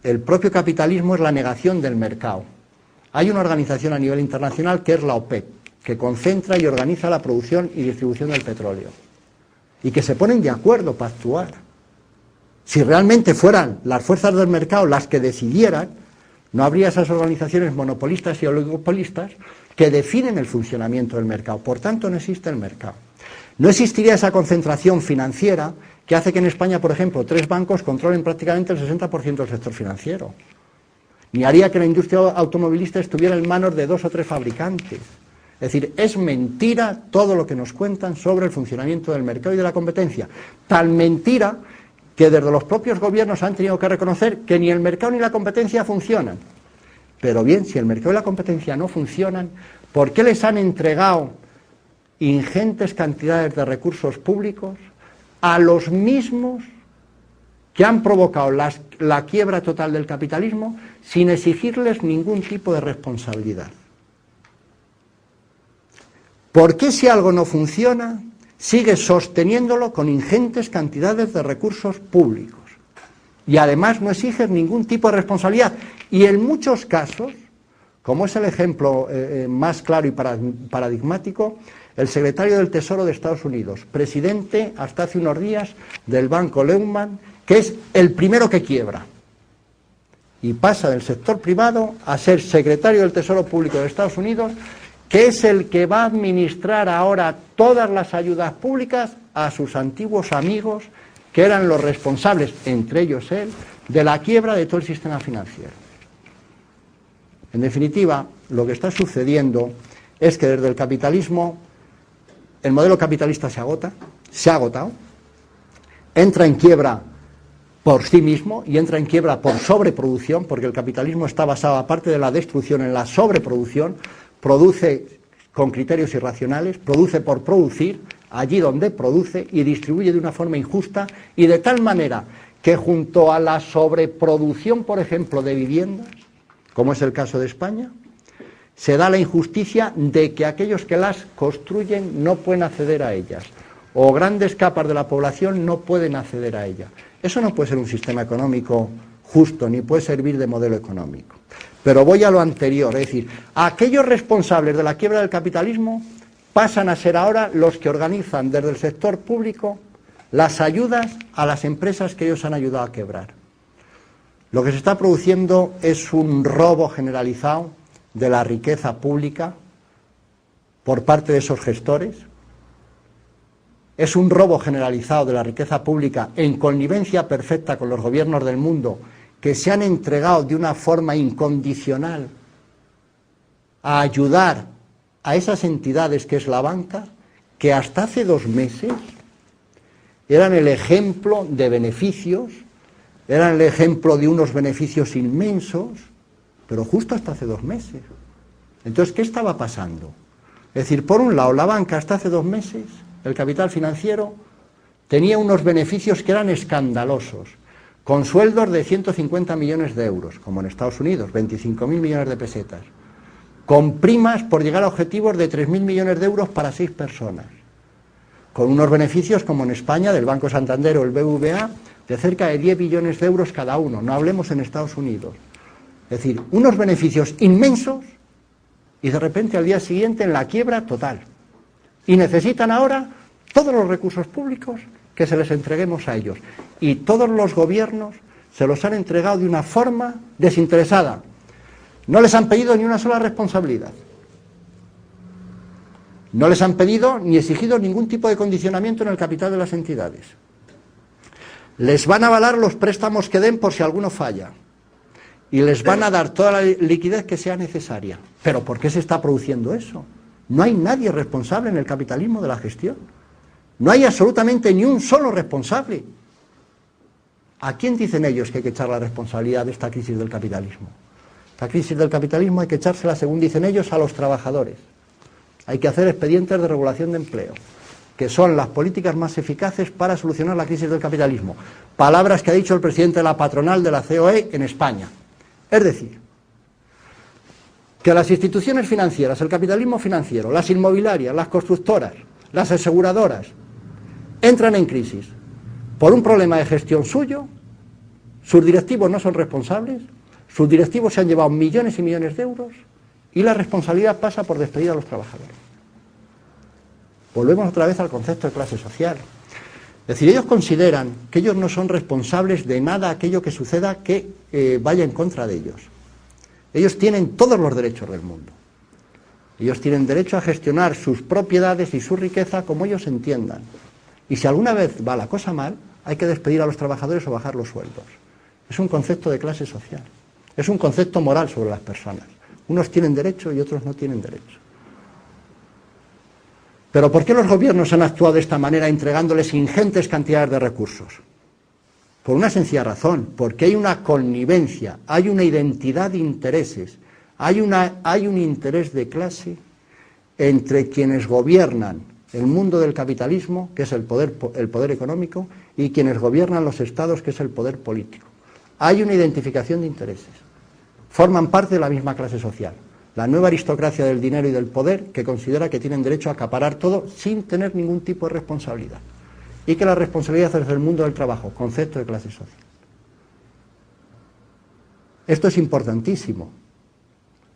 el propio capitalismo es la negación del mercado. Hay una organización a nivel internacional que es la OPEP, que concentra y organiza la producción y distribución del petróleo, y que se ponen de acuerdo para actuar. Si realmente fueran las fuerzas del mercado las que decidieran, no habría esas organizaciones monopolistas y oligopolistas que definen el funcionamiento del mercado. Por tanto, no existe el mercado. No existiría esa concentración financiera que hace que en España, por ejemplo, 3 bancos controlen prácticamente el 60% del sector financiero. Ni haría que la industria automovilista estuviera en manos de 2 o 3 fabricantes. Es Es decir, es mentira todo lo que nos cuentan sobre el funcionamiento del mercado y de la competencia. Tan mentira que desde los propios gobiernos han tenido que reconocer que ni el mercado ni la competencia funcionan. Pero bien, si el mercado y la competencia no funcionan, ¿por qué les han entregado ingentes cantidades de recursos públicos a los mismos que han provocado la quiebra total del capitalismo sin exigirles ningún tipo de responsabilidad? ¿Por qué si algo no funciona, sigues sosteniéndolo con ingentes cantidades de recursos públicos? Y además no exiges ningún tipo de responsabilidad. Y en muchos casos, como es el ejemplo más claro y paradigmático, el secretario del Tesoro de Estados Unidos, presidente hasta hace unos días del Banco Lehman, que es el primero que quiebra, y pasa del sector privado a ser secretario del Tesoro Público de Estados Unidos, que es el que va a administrar ahora todas las ayudas públicas a sus antiguos amigos, que eran los responsables, entre ellos él, de la quiebra de todo el sistema financiero. En definitiva, lo que está sucediendo es que desde el capitalismo, el modelo capitalista se agota, se ha agotado, entra en quiebra por sí mismo y entra en quiebra por sobreproducción, porque el capitalismo está basado, aparte de la destrucción, en la sobreproducción. Produce con criterios irracionales, produce por producir, allí donde produce, y distribuye de una forma injusta y de tal manera que junto a la sobreproducción, por ejemplo, de viviendas, como es el caso de España, se da la injusticia de que aquellos que las construyen no pueden acceder a ellas, o grandes capas de la población no pueden acceder a ellas. Eso no puede ser un sistema económico justo, ni puede servir de modelo económico. Pero voy a lo anterior, es decir, aquellos responsables de la quiebra del capitalismo pasan a ser ahora los que organizan desde el sector público las ayudas a las empresas que ellos han ayudado a quebrar. Lo que se está produciendo es un robo generalizado de la riqueza pública por parte de esos gestores. Es un robo generalizado de la riqueza pública en connivencia perfecta con los gobiernos del mundo, que se han entregado de una forma incondicional a ayudar a esas entidades que es la banca, que hasta hace 2 meses eran el ejemplo de beneficios, eran el ejemplo de unos beneficios inmensos, pero justo hasta hace 2 meses. Entonces, ¿qué estaba pasando? Es decir, por un lado, la banca hasta hace 2 meses, el capital financiero, tenía unos beneficios que eran escandalosos, con sueldos de 150 millones de euros, como en Estados Unidos, 25.000 millones de pesetas, con primas por llegar a objetivos de 3.000 millones de euros para 6 personas, con unos beneficios como en España, del Banco Santander o el BBVA, de cerca de 10 billones de euros cada uno, no hablemos en Estados Unidos. Es decir, unos beneficios inmensos y de repente al día siguiente en la quiebra total. Y necesitan ahora todos los recursos públicos que se les entreguemos a ellos. Y todos los gobiernos se los han entregado de una forma desinteresada. No les han pedido ni una sola responsabilidad. No les han pedido ni exigido ningún tipo de condicionamiento en el capital de las entidades. Les van a avalar los préstamos que den por si alguno falla. Y les van a dar toda la liquidez que sea necesaria. ¿Pero por qué se está produciendo eso? No hay nadie responsable en el capitalismo de la gestión. No hay absolutamente ni un solo responsable. ¿A quién dicen ellos que hay que echar la responsabilidad de esta crisis del capitalismo? La crisis del capitalismo hay que echársela, según dicen ellos, a los trabajadores. Hay que hacer expedientes de regulación de empleo, que son las políticas más eficaces para solucionar la crisis del capitalismo. Palabras que ha dicho el presidente de la patronal de la COE en España. Es decir, que las instituciones financieras, el capitalismo financiero, las inmobiliarias, las constructoras, las aseguradoras, entran en crisis por un problema de gestión suyo, sus directivos no son responsables, sus directivos se han llevado millones y millones de euros y la responsabilidad pasa por despedir a los trabajadores. Volvemos otra vez al concepto de clase social. Es decir, ellos consideran que ellos no son responsables de nada aquello que suceda que vaya en contra de ellos. Ellos tienen todos los derechos del mundo. Ellos tienen derecho a gestionar sus propiedades y su riqueza como ellos entiendan. Y si alguna vez va la cosa mal, hay que despedir a los trabajadores o bajar los sueldos. Es un concepto de clase social. Es un concepto moral sobre las personas. Unos tienen derecho y otros no tienen derecho. Pero ¿por qué los gobiernos han actuado de esta manera entregándoles ingentes cantidades de recursos? Por una sencilla razón, porque hay una connivencia, hay una identidad de intereses, hay un interés de clase entre quienes gobiernan el mundo del capitalismo, que es el poder económico, y quienes gobiernan los estados, que es el poder político. Hay una identificación de intereses. Forman parte de la misma clase social. La nueva aristocracia del dinero y del poder, que considera que tienen derecho a acaparar todo sin tener ningún tipo de responsabilidad. Y que la responsabilidad es del mundo del trabajo, concepto de clase social. Esto es importantísimo,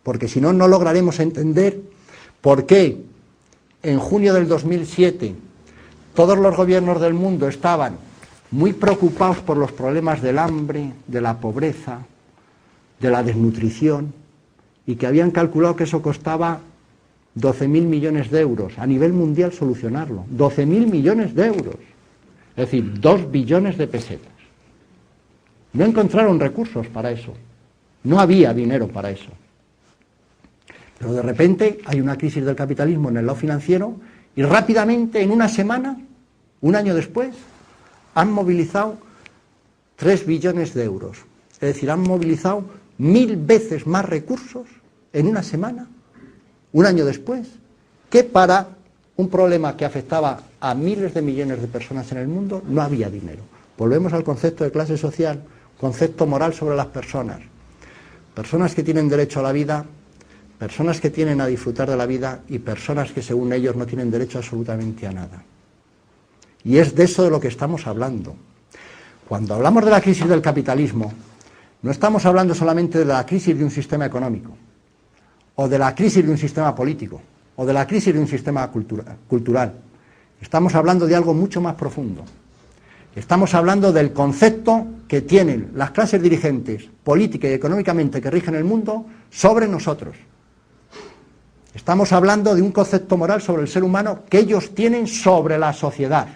porque si no, no lograremos entender por qué en junio del 2007 todos los gobiernos del mundo estaban muy preocupados por los problemas del hambre, de la pobreza, de la desnutrición, y que habían calculado que eso costaba 12.000 millones de euros a nivel mundial solucionarlo. 12.000 millones de euros, es decir, 2 billones de pesetas. No encontraron recursos para eso, no había dinero para eso. Pero de repente hay una crisis del capitalismo en el lado financiero y rápidamente, en una semana, un año después, han movilizado 3 billones de euros. Es decir, han movilizado 1000 veces más recursos en una semana, un año después, que para un problema que afectaba a miles de millones de personas en el mundo no había dinero. Volvemos al concepto de clase social, concepto moral sobre las personas. Personas que tienen derecho a la vida, personas que tienen a disfrutar de la vida y personas que según ellos no tienen derecho absolutamente a nada. Y es de eso de lo que estamos hablando. Cuando hablamos de la crisis del capitalismo, no estamos hablando solamente de la crisis de un sistema económico, o de la crisis de un sistema político, o de la crisis de un sistema cultural. Estamos hablando de algo mucho más profundo. Estamos hablando del concepto que tienen las clases dirigentes, política y económicamente, que rigen el mundo, sobre nosotros. Estamos hablando de un concepto moral sobre el ser humano que ellos tienen sobre la sociedad.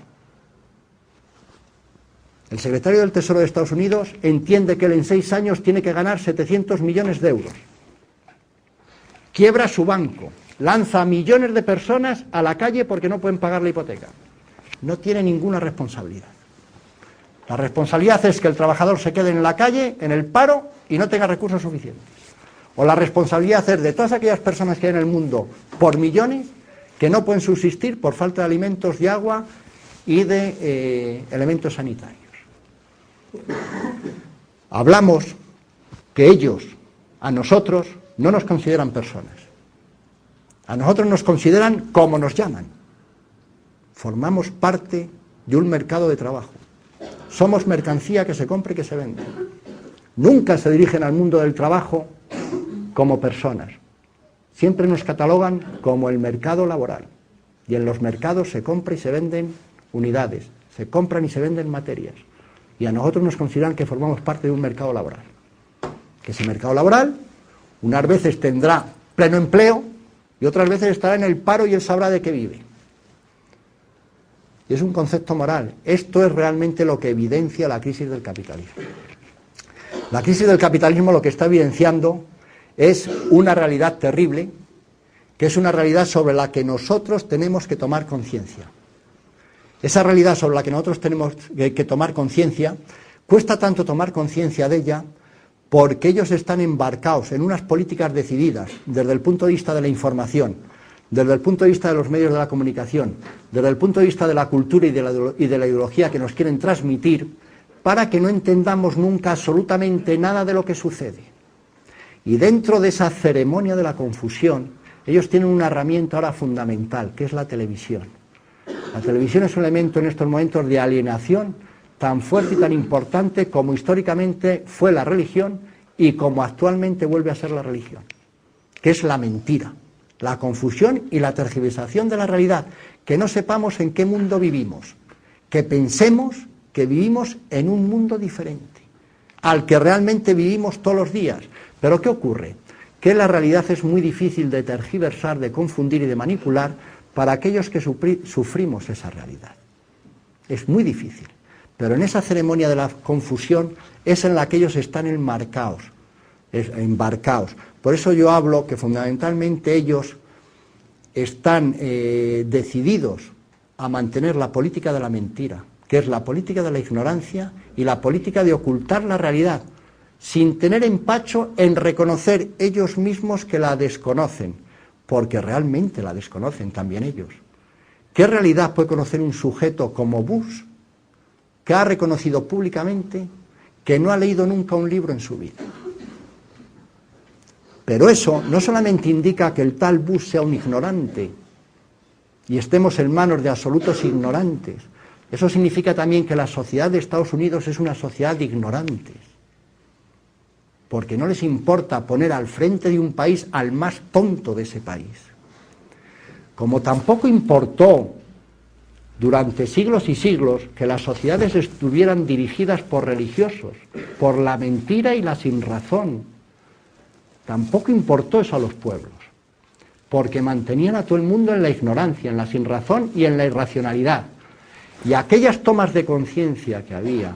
El secretario del Tesoro de Estados Unidos entiende que él en 6 años tiene que ganar 700 millones de euros. Quiebra su banco, lanza a millones de personas a la calle porque no pueden pagar la hipoteca. No tiene ninguna responsabilidad. La responsabilidad es que el trabajador se quede en la calle, en el paro, y no tenga recursos suficientes. O la responsabilidad es de todas aquellas personas que hay en el mundo, por millones, que no pueden subsistir por falta de alimentos, de agua y de elementos sanitarios. Hablamos que ellos, a nosotros, no nos consideran personas. A nosotros nos consideran como nos llaman. Formamos parte de un mercado de trabajo. Somos mercancía que se compra y que se vende. Nunca se dirigen al mundo del trabajo como personas. Siempre nos catalogan como el mercado laboral. Y en los mercados se compra y se venden unidades, se compran y se venden materias. Y a nosotros nos consideran que formamos parte de un mercado laboral. Que ese mercado laboral unas veces tendrá pleno empleo y otras veces estará en el paro y él sabrá de qué vive. Y es un concepto moral. Esto es realmente lo que evidencia la crisis del capitalismo. La crisis del capitalismo lo que está evidenciando es una realidad terrible, que es una realidad sobre la que nosotros tenemos que tomar conciencia. Esa realidad sobre la que nosotros tenemos que tomar conciencia, cuesta tanto tomar conciencia de ella porque ellos están embarcados en unas políticas decididas desde el punto de vista de la información, desde el punto de vista de los medios de la comunicación, desde el punto de vista de la cultura y de la ideología que nos quieren transmitir, para que no entendamos nunca absolutamente nada de lo que sucede. Y dentro de esa ceremonia de la confusión, ellos tienen una herramienta ahora fundamental, que es la televisión. La televisión es un elemento en estos momentos de alienación tan fuerte y tan importante como históricamente fue la religión y como actualmente vuelve a ser la religión, que es la mentira, la confusión y la tergiversación de la realidad, que no sepamos en qué mundo vivimos, que pensemos que vivimos en un mundo diferente, al que realmente vivimos todos los días. Pero ¿qué ocurre? Que la realidad es muy difícil de tergiversar, de confundir y de manipular para aquellos que sufrimos esa realidad. Es muy difícil, pero en esa ceremonia de la confusión es en la que ellos están embarcados. Por eso yo hablo que fundamentalmente ellos están decididos a mantener la política de la mentira, que es la política de la ignorancia y la política de ocultar la realidad, sin tener empacho en reconocer ellos mismos que la desconocen, porque realmente la desconocen también ellos. ¿Qué realidad puede conocer un sujeto como Bush, que ha reconocido públicamente que no ha leído nunca un libro en su vida? Pero eso no solamente indica que el tal Bush sea un ignorante y estemos en manos de absolutos ignorantes, eso significa también que la sociedad de Estados Unidos es una sociedad de ignorantes, porque no les importa poner al frente de un país al más tonto de ese país. Como tampoco importó durante siglos y siglos que las sociedades estuvieran dirigidas por religiosos, por la mentira y la sinrazón. Tampoco importó eso a los pueblos, porque mantenían a todo el mundo en la ignorancia, en la sinrazón y en la irracionalidad. Y aquellas tomas de conciencia que había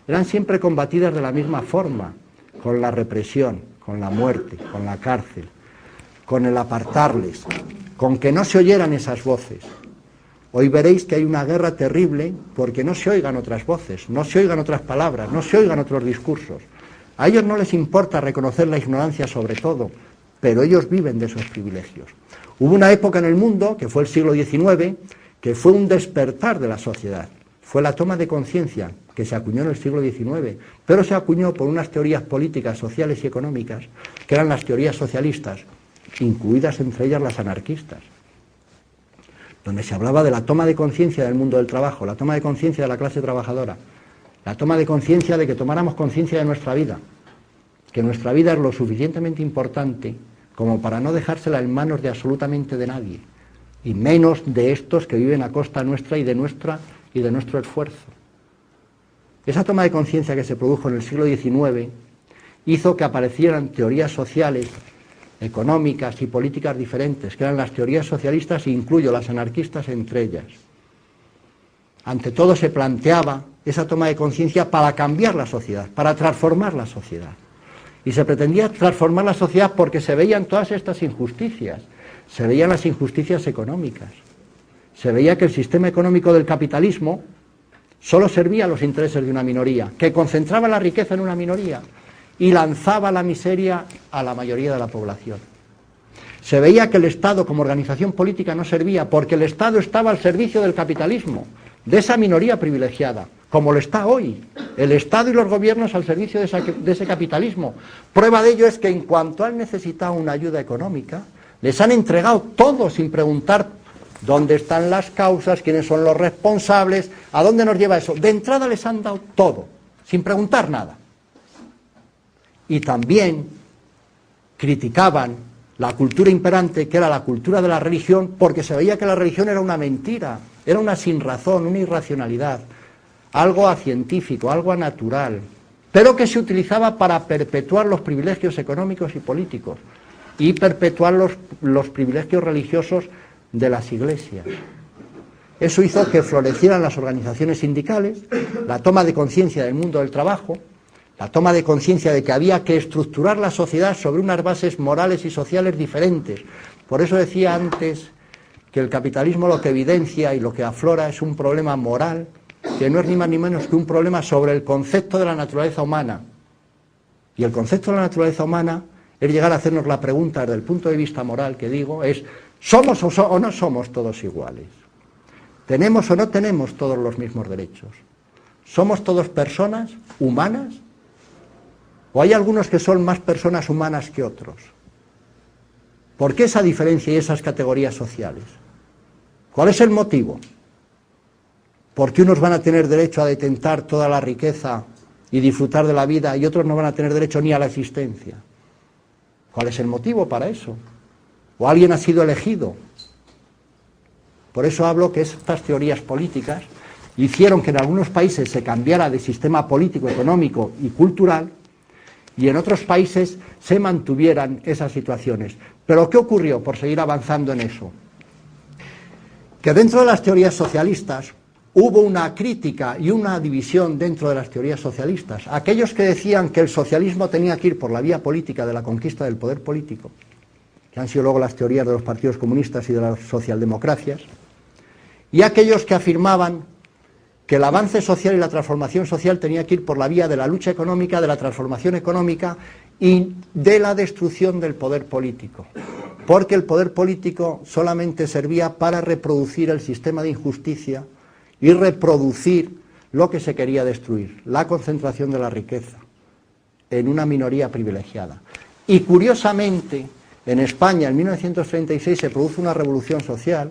eran siempre combatidas de la misma forma, con la represión, con la muerte, con la cárcel, con el apartarles, con que no se oyeran esas voces. Hoy veréis que hay una guerra terrible porque no se oigan otras voces, no se oigan otras palabras, no se oigan otros discursos. A ellos no les importa reconocer la ignorancia sobre todo, pero ellos viven de esos privilegios. Hubo una época en el mundo, que fue el siglo XIX, que fue un despertar de la sociedad. Fue la toma de conciencia que se acuñó en el siglo XIX, pero se acuñó por unas teorías políticas, sociales y económicas, que eran las teorías socialistas, incluidas entre ellas las anarquistas, donde se hablaba de la toma de conciencia del mundo del trabajo, la toma de conciencia de la clase trabajadora, la toma de conciencia de que tomáramos conciencia de nuestra vida, que nuestra vida es lo suficientemente importante como para no dejársela en manos de absolutamente de nadie, y menos de estos que viven a costa nuestra y de nuestro esfuerzo. Esa toma de conciencia que se produjo en el siglo XIX hizo que aparecieran teorías sociales, económicas y políticas diferentes, que eran las teorías socialistas e incluyo las anarquistas entre ellas. Ante todo se planteaba esa toma de conciencia para cambiar la sociedad, para transformar la sociedad. Y se pretendía transformar la sociedad porque se veían todas estas injusticias, se veían las injusticias económicas, se veía que el sistema económico del capitalismo solo servía a los intereses de una minoría, que concentraba la riqueza en una minoría y lanzaba la miseria a la mayoría de la población. Se veía que el Estado como organización política no servía porque el Estado estaba al servicio del capitalismo, de esa minoría privilegiada, como lo está hoy, el Estado y los gobiernos al servicio de ese capitalismo. Prueba de ello es que en cuanto han necesitado una ayuda económica, les han entregado todo sin preguntar dónde están las causas, quiénes son los responsables, a dónde nos lleva eso. De entrada les han dado todo, sin preguntar nada. Y también criticaban la cultura imperante, que era la cultura de la religión, porque se veía que la religión era una mentira, era una sinrazón, una irracionalidad, algo acientífico, algo anatural, pero que se utilizaba para perpetuar los privilegios económicos y políticos y perpetuar los privilegios religiosos de las iglesias. Eso hizo que florecieran las organizaciones sindicales, la toma de conciencia del mundo del trabajo, la toma de conciencia de que había que estructurar la sociedad sobre unas bases morales y sociales diferentes. Por eso decía antes que el capitalismo lo que evidencia y lo que aflora es un problema moral, que no es ni más ni menos que un problema sobre el concepto de la naturaleza humana. Y el concepto de la naturaleza humana es llegar a hacernos la pregunta desde el punto de vista moral, que digo, es ¿somos o no somos todos iguales? ¿Tenemos o no tenemos todos los mismos derechos? ¿Somos todos personas humanas? ¿O hay algunos que son más personas humanas que otros? ¿Por qué esa diferencia y esas categorías sociales? ¿Cuál es el motivo? ¿Por qué unos van a tener derecho a detentar toda la riqueza y disfrutar de la vida y otros no van a tener derecho ni a la existencia? ¿Cuál es el motivo para eso? ¿O alguien ha sido elegido? Por eso hablo que estas teorías políticas hicieron que en algunos países se cambiara de sistema político, económico y cultural, y en otros países se mantuvieran esas situaciones. ¿Pero qué ocurrió por seguir avanzando en eso? Que dentro de las teorías socialistas hubo una crítica y una división dentro de las teorías socialistas. Aquellos que decían que el socialismo tenía que ir por la vía política de la conquista del poder político, que que han sido luego las teorías de los partidos comunistas y de las socialdemocracias, y aquellos que afirmaban que el avance social y la transformación social tenía que ir por la vía de la lucha económica, de la transformación económica y de la destrucción del poder político, porque el poder político solamente servía para reproducir el sistema de injusticia y reproducir lo que se quería destruir, la concentración de la riqueza en una minoría privilegiada. Y curiosamente, en España en 1936 se produce una revolución social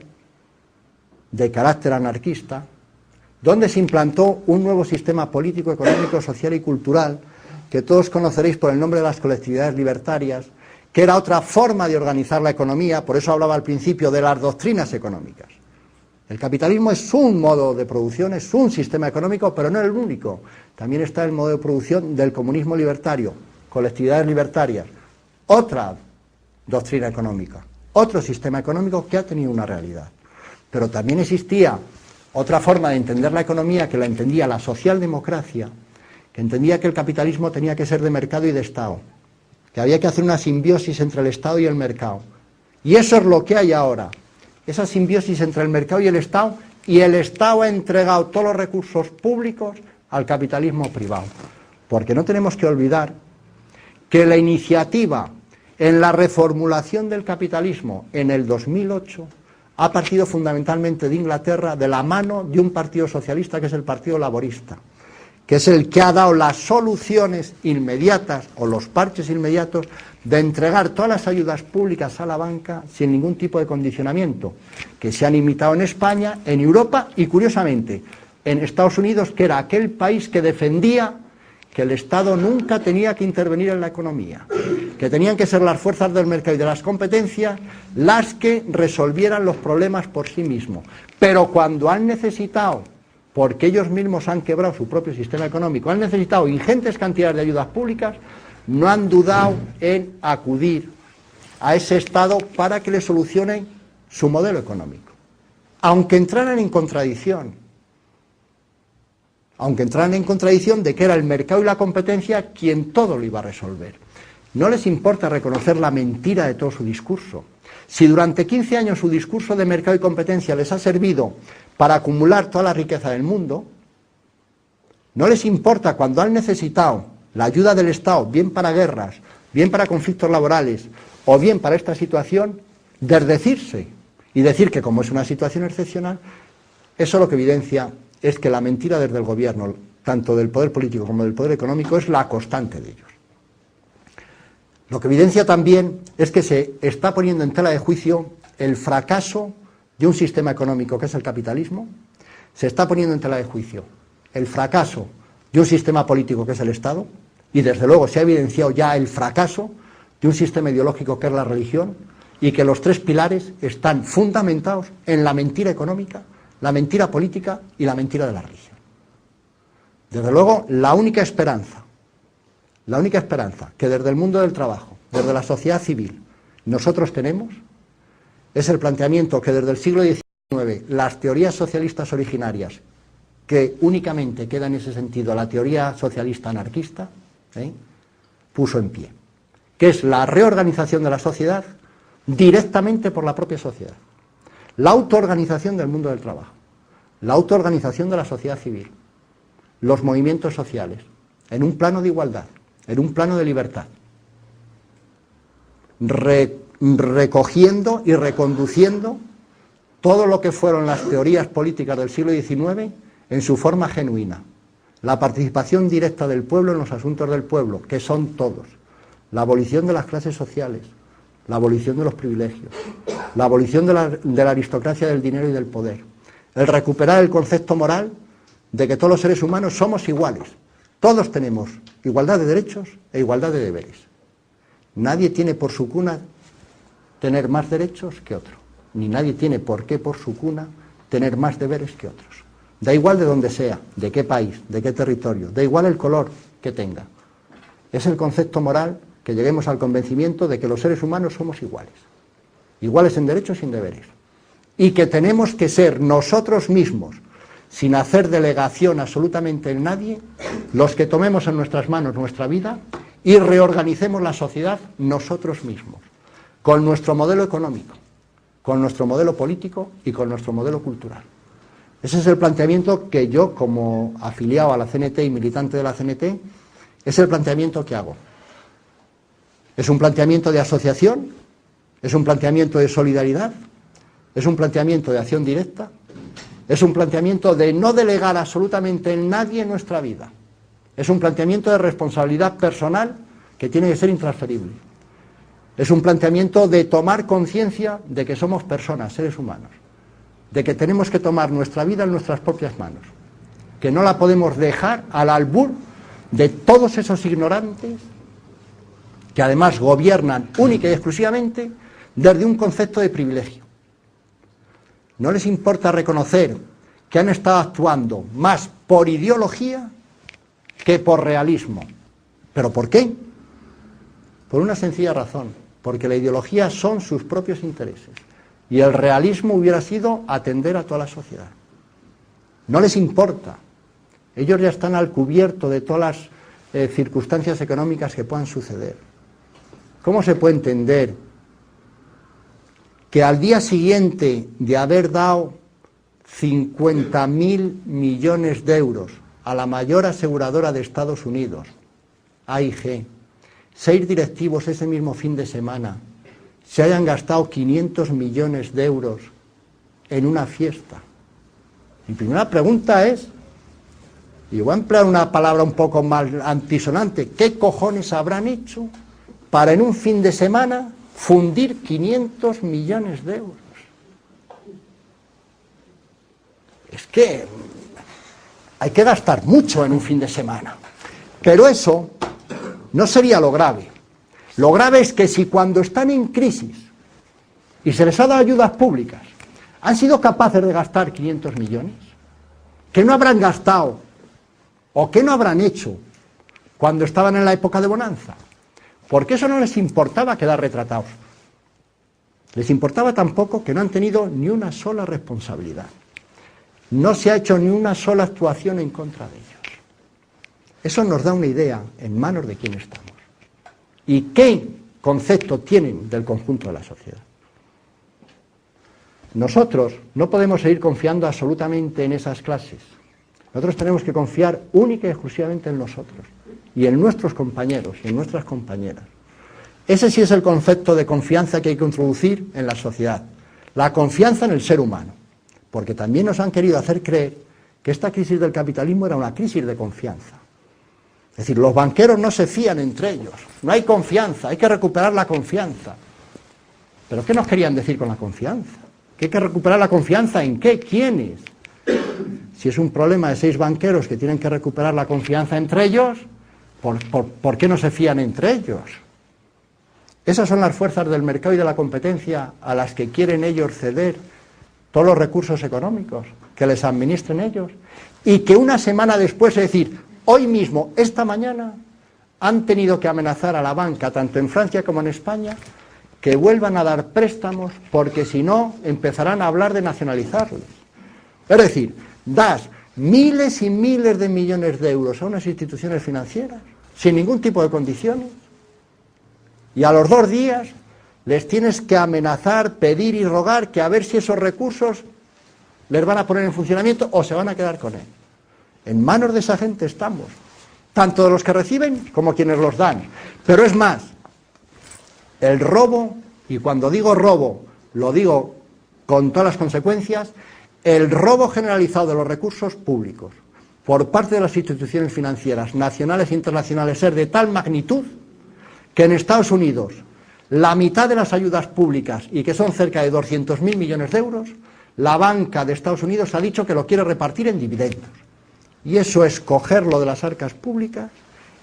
de carácter anarquista, donde se implantó un nuevo sistema político, económico, social y cultural, que todos conoceréis por el nombre de las colectividades libertarias, que era otra forma de organizar la economía. Por eso hablaba al principio de las doctrinas económicas. El capitalismo es un modo de producción, es un sistema económico, pero no el único. También está el modo de producción del comunismo libertario, colectividades libertarias, otra doctrina económica, otro sistema económico que ha tenido una realidad. Pero también existía otra forma de entender la economía, que la entendía la socialdemocracia, que entendía que el capitalismo tenía que ser de mercado y de Estado, que había que hacer una simbiosis entre el Estado y el mercado. Y eso es lo que hay ahora, esa simbiosis entre el mercado y el Estado ha entregado todos los recursos públicos al capitalismo privado. Porque no tenemos que olvidar que la iniciativa en la reformulación del capitalismo en el 2008 ha partido fundamentalmente de Inglaterra, de la mano de un partido socialista que es el Partido Laborista, que es el que ha dado las soluciones inmediatas o los parches inmediatos de entregar todas las ayudas públicas a la banca sin ningún tipo de condicionamiento, que se han imitado en España, en Europa y, curiosamente, en Estados Unidos, que era aquel país que defendía que el Estado nunca tenía que intervenir en la economía, que tenían que ser las fuerzas del mercado y de las competencias las que resolvieran los problemas por sí mismos. Pero cuando han necesitado, porque ellos mismos han quebrado su propio sistema económico, han necesitado ingentes cantidades de ayudas públicas, no han dudado en acudir a ese Estado para que le solucionen su modelo económico. Aunque entraran en contradicción de que era el mercado y la competencia quien todo lo iba a resolver. No les importa reconocer la mentira de todo su discurso. Si durante 15 años su discurso de mercado y competencia les ha servido para acumular toda la riqueza del mundo, no les importa cuando han necesitado la ayuda del Estado, bien para guerras, bien para conflictos laborales o bien para esta situación, desdecirse y decir que como es una situación excepcional, eso lo que evidencia es que la mentira desde el gobierno, tanto del poder político como del poder económico, es la constante de ellos. Lo que evidencia también es que se está poniendo en tela de juicio el fracaso de un sistema económico que es el capitalismo, se está poniendo en tela de juicio el fracaso de un sistema político que es el Estado, y desde luego se ha evidenciado ya el fracaso de un sistema ideológico que es la religión, y que los tres pilares están fundamentados en la mentira económica, la mentira política y la mentira de la religión. Desde luego, la única esperanza que desde el mundo del trabajo, desde la sociedad civil, nosotros tenemos, es el planteamiento que desde el siglo XIX las teorías socialistas originarias, que únicamente queda en ese sentido la teoría socialista anarquista, puso en pie, que es la reorganización de la sociedad directamente por la propia sociedad. La autoorganización del mundo del trabajo, la autoorganización de la sociedad civil, los movimientos sociales, en un plano de igualdad, en un plano de libertad, recogiendo y reconduciendo todo lo que fueron las teorías políticas del siglo XIX en su forma genuina. La participación directa del pueblo en los asuntos del pueblo, que son todos. La abolición de las clases sociales, la abolición de los privilegios, la abolición de la aristocracia del dinero y del poder, el recuperar el concepto moral de que todos los seres humanos somos iguales, todos tenemos igualdad de derechos e igualdad de deberes. Nadie tiene por su cuna tener más derechos que otro, ni nadie tiene por qué por su cuna tener más deberes que otros. Da igual de dónde sea, de qué país, de qué territorio, da igual el color que tenga. Es el concepto moral que lleguemos al convencimiento de que los seres humanos somos iguales, iguales en derechos y en deberes, y que tenemos que ser nosotros mismos, sin hacer delegación absolutamente en nadie, los que tomemos en nuestras manos nuestra vida y reorganicemos la sociedad nosotros mismos. con nuestro modelo económico, con nuestro modelo político y con nuestro modelo cultural. Ese es el planteamiento que yo, como afiliado a la CNT y militante de la CNT, es el planteamiento que hago. Es un planteamiento de asociación, es un planteamiento de solidaridad, es un planteamiento de acción directa, es un planteamiento de no delegar absolutamente en nadie en nuestra vida. Es un planteamiento de responsabilidad personal que tiene que ser intransferible. Es un planteamiento de tomar conciencia de que somos personas, seres humanos, de que tenemos que tomar nuestra vida en nuestras propias manos, que no la podemos dejar al albur de todos esos ignorantes que además gobiernan única y exclusivamente desde un concepto de privilegio. No les importa reconocer que han estado actuando más por ideología que por realismo. ¿Pero por qué? Por una sencilla razón, porque la ideología son sus propios intereses y el realismo hubiera sido atender a toda la sociedad. No les importa. Ellos ya están al cubierto de todas las circunstancias económicas que puedan suceder. ¿Cómo se puede entender que al día siguiente de haber dado 50.000 millones de euros a la mayor aseguradora de Estados Unidos, AIG, 6 directivos ese mismo fin de semana se hayan gastado 500 millones de euros en una fiesta? Mi primera pregunta es, y voy a emplear una palabra un poco más antisonante, ¿qué cojones habrán hecho para en un fin de semana fundir 500 millones de euros? Es que hay que gastar mucho en un fin de semana. Pero eso no sería lo grave. Lo grave es que si cuando están en crisis y se les ha dado ayudas públicas, han sido capaces de gastar 500 millones, ¿qué no habrán gastado o qué no habrán hecho cuando estaban en la época de bonanza? Porque eso no les importaba quedar retratados. Les importaba tampoco que no han tenido ni una sola responsabilidad. No se ha hecho ni una sola actuación en contra de ellos. Eso nos da una idea en manos de quién estamos. ¿Y qué concepto tienen del conjunto de la sociedad? Nosotros no podemos seguir confiando absolutamente en esas clases. Nosotros tenemos que confiar única y exclusivamente en nosotros, y en nuestros compañeros y en nuestras compañeras. Ese sí es el concepto de confianza que hay que introducir en la sociedad. La confianza en el ser humano. Porque también nos han querido hacer creer que esta crisis del capitalismo era una crisis de confianza. Es decir, los banqueros no se fían entre ellos. No hay confianza, hay que recuperar la confianza. ¿Pero qué nos querían decir con la confianza? ¿Que hay que recuperar la confianza en qué? ¿Quiénes? Si es un problema de 6 banqueros que tienen que recuperar la confianza entre ellos, ¿por qué no se fían entre ellos? Esas son las fuerzas del mercado y de la competencia a las que quieren ellos ceder todos los recursos económicos, que les administren ellos, y que una semana después, es decir, hoy mismo, esta mañana, han tenido que amenazar a la banca, tanto en Francia como en España, que vuelvan a dar préstamos, porque si no, empezarán a hablar de nacionalizarlos. Es decir, das miles y miles de millones de euros a unas instituciones financieras, sin ningún tipo de condiciones, y a los 2 días les tienes que amenazar, pedir y rogar que a ver si esos recursos les van a poner en funcionamiento o se van a quedar con él. En manos de esa gente estamos, tanto de los que reciben como quienes los dan. Pero es más, el robo, y cuando digo robo, lo digo con todas las consecuencias, el robo generalizado de los recursos públicos por parte de las instituciones financieras nacionales e internacionales es de tal magnitud que en Estados Unidos la mitad de las ayudas públicas, y que son cerca de 200.000 millones de euros, la banca de Estados Unidos ha dicho que lo quiere repartir en dividendos. Y eso es cogerlo de las arcas públicas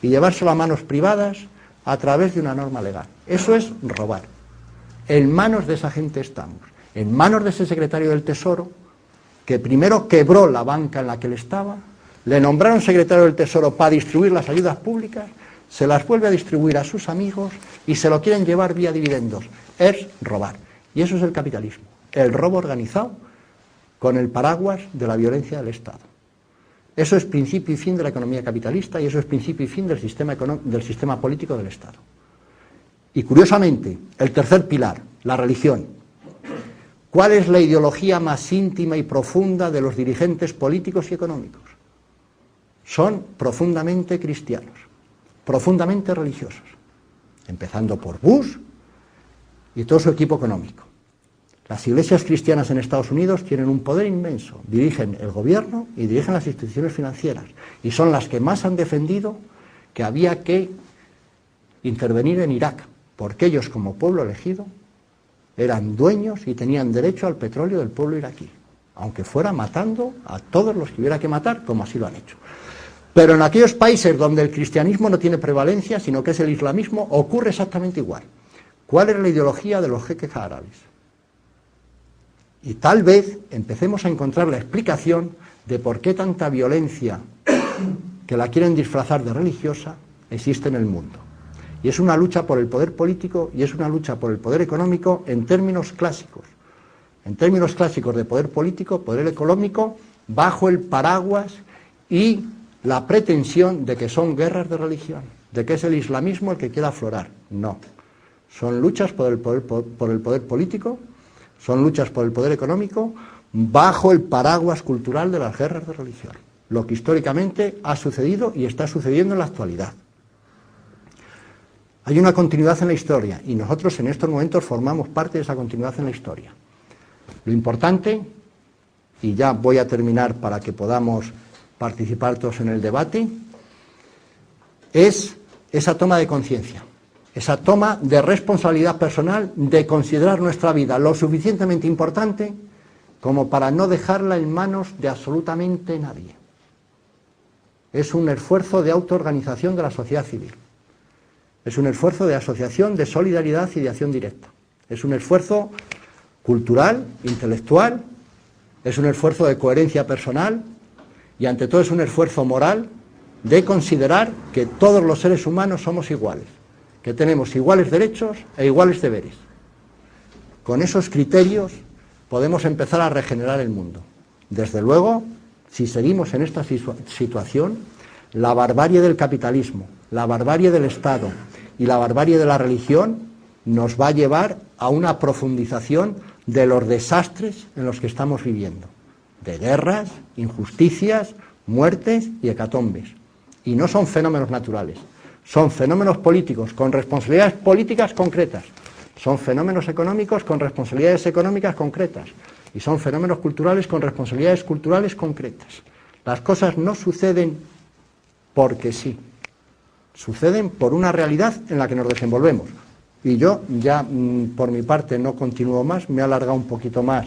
y llevárselo a manos privadas a través de una norma legal. Eso es robar. En manos de esa gente estamos. En manos de ese secretario del Tesoro, que primero quebró la banca en la que él estaba, le nombraron secretario del Tesoro para distribuir las ayudas públicas, se las vuelve a distribuir a sus amigos y se lo quieren llevar vía dividendos. Es robar. Y eso es el capitalismo. El robo organizado con el paraguas de la violencia del Estado. Eso es principio y fin de la economía capitalista y eso es principio y fin del sistema político del Estado. Y curiosamente, el tercer pilar, la religión. ¿Cuál es la ideología más íntima y profunda de los dirigentes políticos y económicos? Son profundamente cristianos, profundamente religiosos, empezando por Bush y todo su equipo económico. Las iglesias cristianas en Estados Unidos tienen un poder inmenso, dirigen el gobierno y dirigen las instituciones financieras, y son las que más han defendido que había que intervenir en Irak, porque ellos como pueblo elegido eran dueños y tenían derecho al petróleo del pueblo iraquí, aunque fuera matando a todos los que hubiera que matar, como así lo han hecho. Pero en aquellos países donde el cristianismo no tiene prevalencia, sino que es el islamismo, ocurre exactamente igual. ¿Cuál es la ideología de los jeques árabes? Y tal vez empecemos a encontrar la explicación de por qué tanta violencia que la quieren disfrazar de religiosa existe en el mundo. Y es una lucha por el poder político y es una lucha por el poder económico en términos clásicos. En términos clásicos de poder político, poder económico, bajo el paraguas y la pretensión de que son guerras de religión, de que es el islamismo el que quiere aflorar. No. Son luchas por el poder político, son luchas por el poder económico, bajo el paraguas cultural de las guerras de religión. Lo que históricamente ha sucedido y está sucediendo en la actualidad. Hay una continuidad en la historia y nosotros en estos momentos formamos parte de esa continuidad en la historia. Lo importante, y ya voy a terminar para que podamos participar todos en el debate, es esa toma de conciencia, esa toma de responsabilidad personal de considerar nuestra vida lo suficientemente importante como para no dejarla en manos de absolutamente nadie. Es un esfuerzo de autoorganización de la sociedad civil. Es un esfuerzo de asociación, de solidaridad y de acción directa. Es un esfuerzo cultural, intelectual, es un esfuerzo de coherencia personal y ante todo es un esfuerzo moral de considerar que todos los seres humanos somos iguales, que tenemos iguales derechos e iguales deberes. Con esos criterios podemos empezar a regenerar el mundo. Desde luego, si seguimos en esta situación, la barbarie del capitalismo, la barbarie del Estado y la barbarie de la religión nos va a llevar a una profundización de los desastres en los que estamos viviendo, de guerras, injusticias, muertes y hecatombes. Y no son fenómenos naturales, son fenómenos políticos con responsabilidades políticas concretas, son fenómenos económicos con responsabilidades económicas concretas y son fenómenos culturales con responsabilidades culturales concretas. Las cosas no suceden porque sí, suceden por una realidad en la que nos desenvolvemos. Y yo ya por mi parte no continúo más, me he alargado un poquito más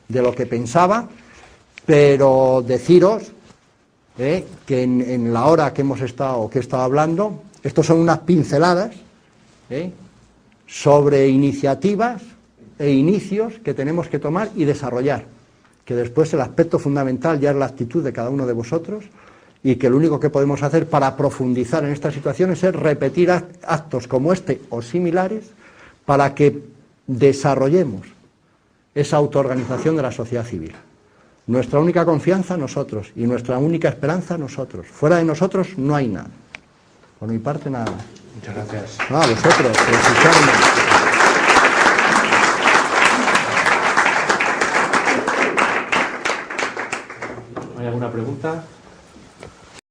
de lo que pensaba, pero deciros que en la hora que he estado hablando, estos son unas pinceladas sobre iniciativas e inicios que tenemos que tomar y desarrollar, que después el aspecto fundamental ya es la actitud de cada uno de vosotros, y que lo único que podemos hacer para profundizar en estas situaciones es repetir actos como este o similares para que desarrollemos esa autoorganización de la sociedad civil. Nuestra única confianza, nosotros, y nuestra única esperanza, nosotros. Fuera de nosotros no hay nada. Por mi parte, nada más. Muchas gracias. No, a vosotros. ¿Hay alguna pregunta?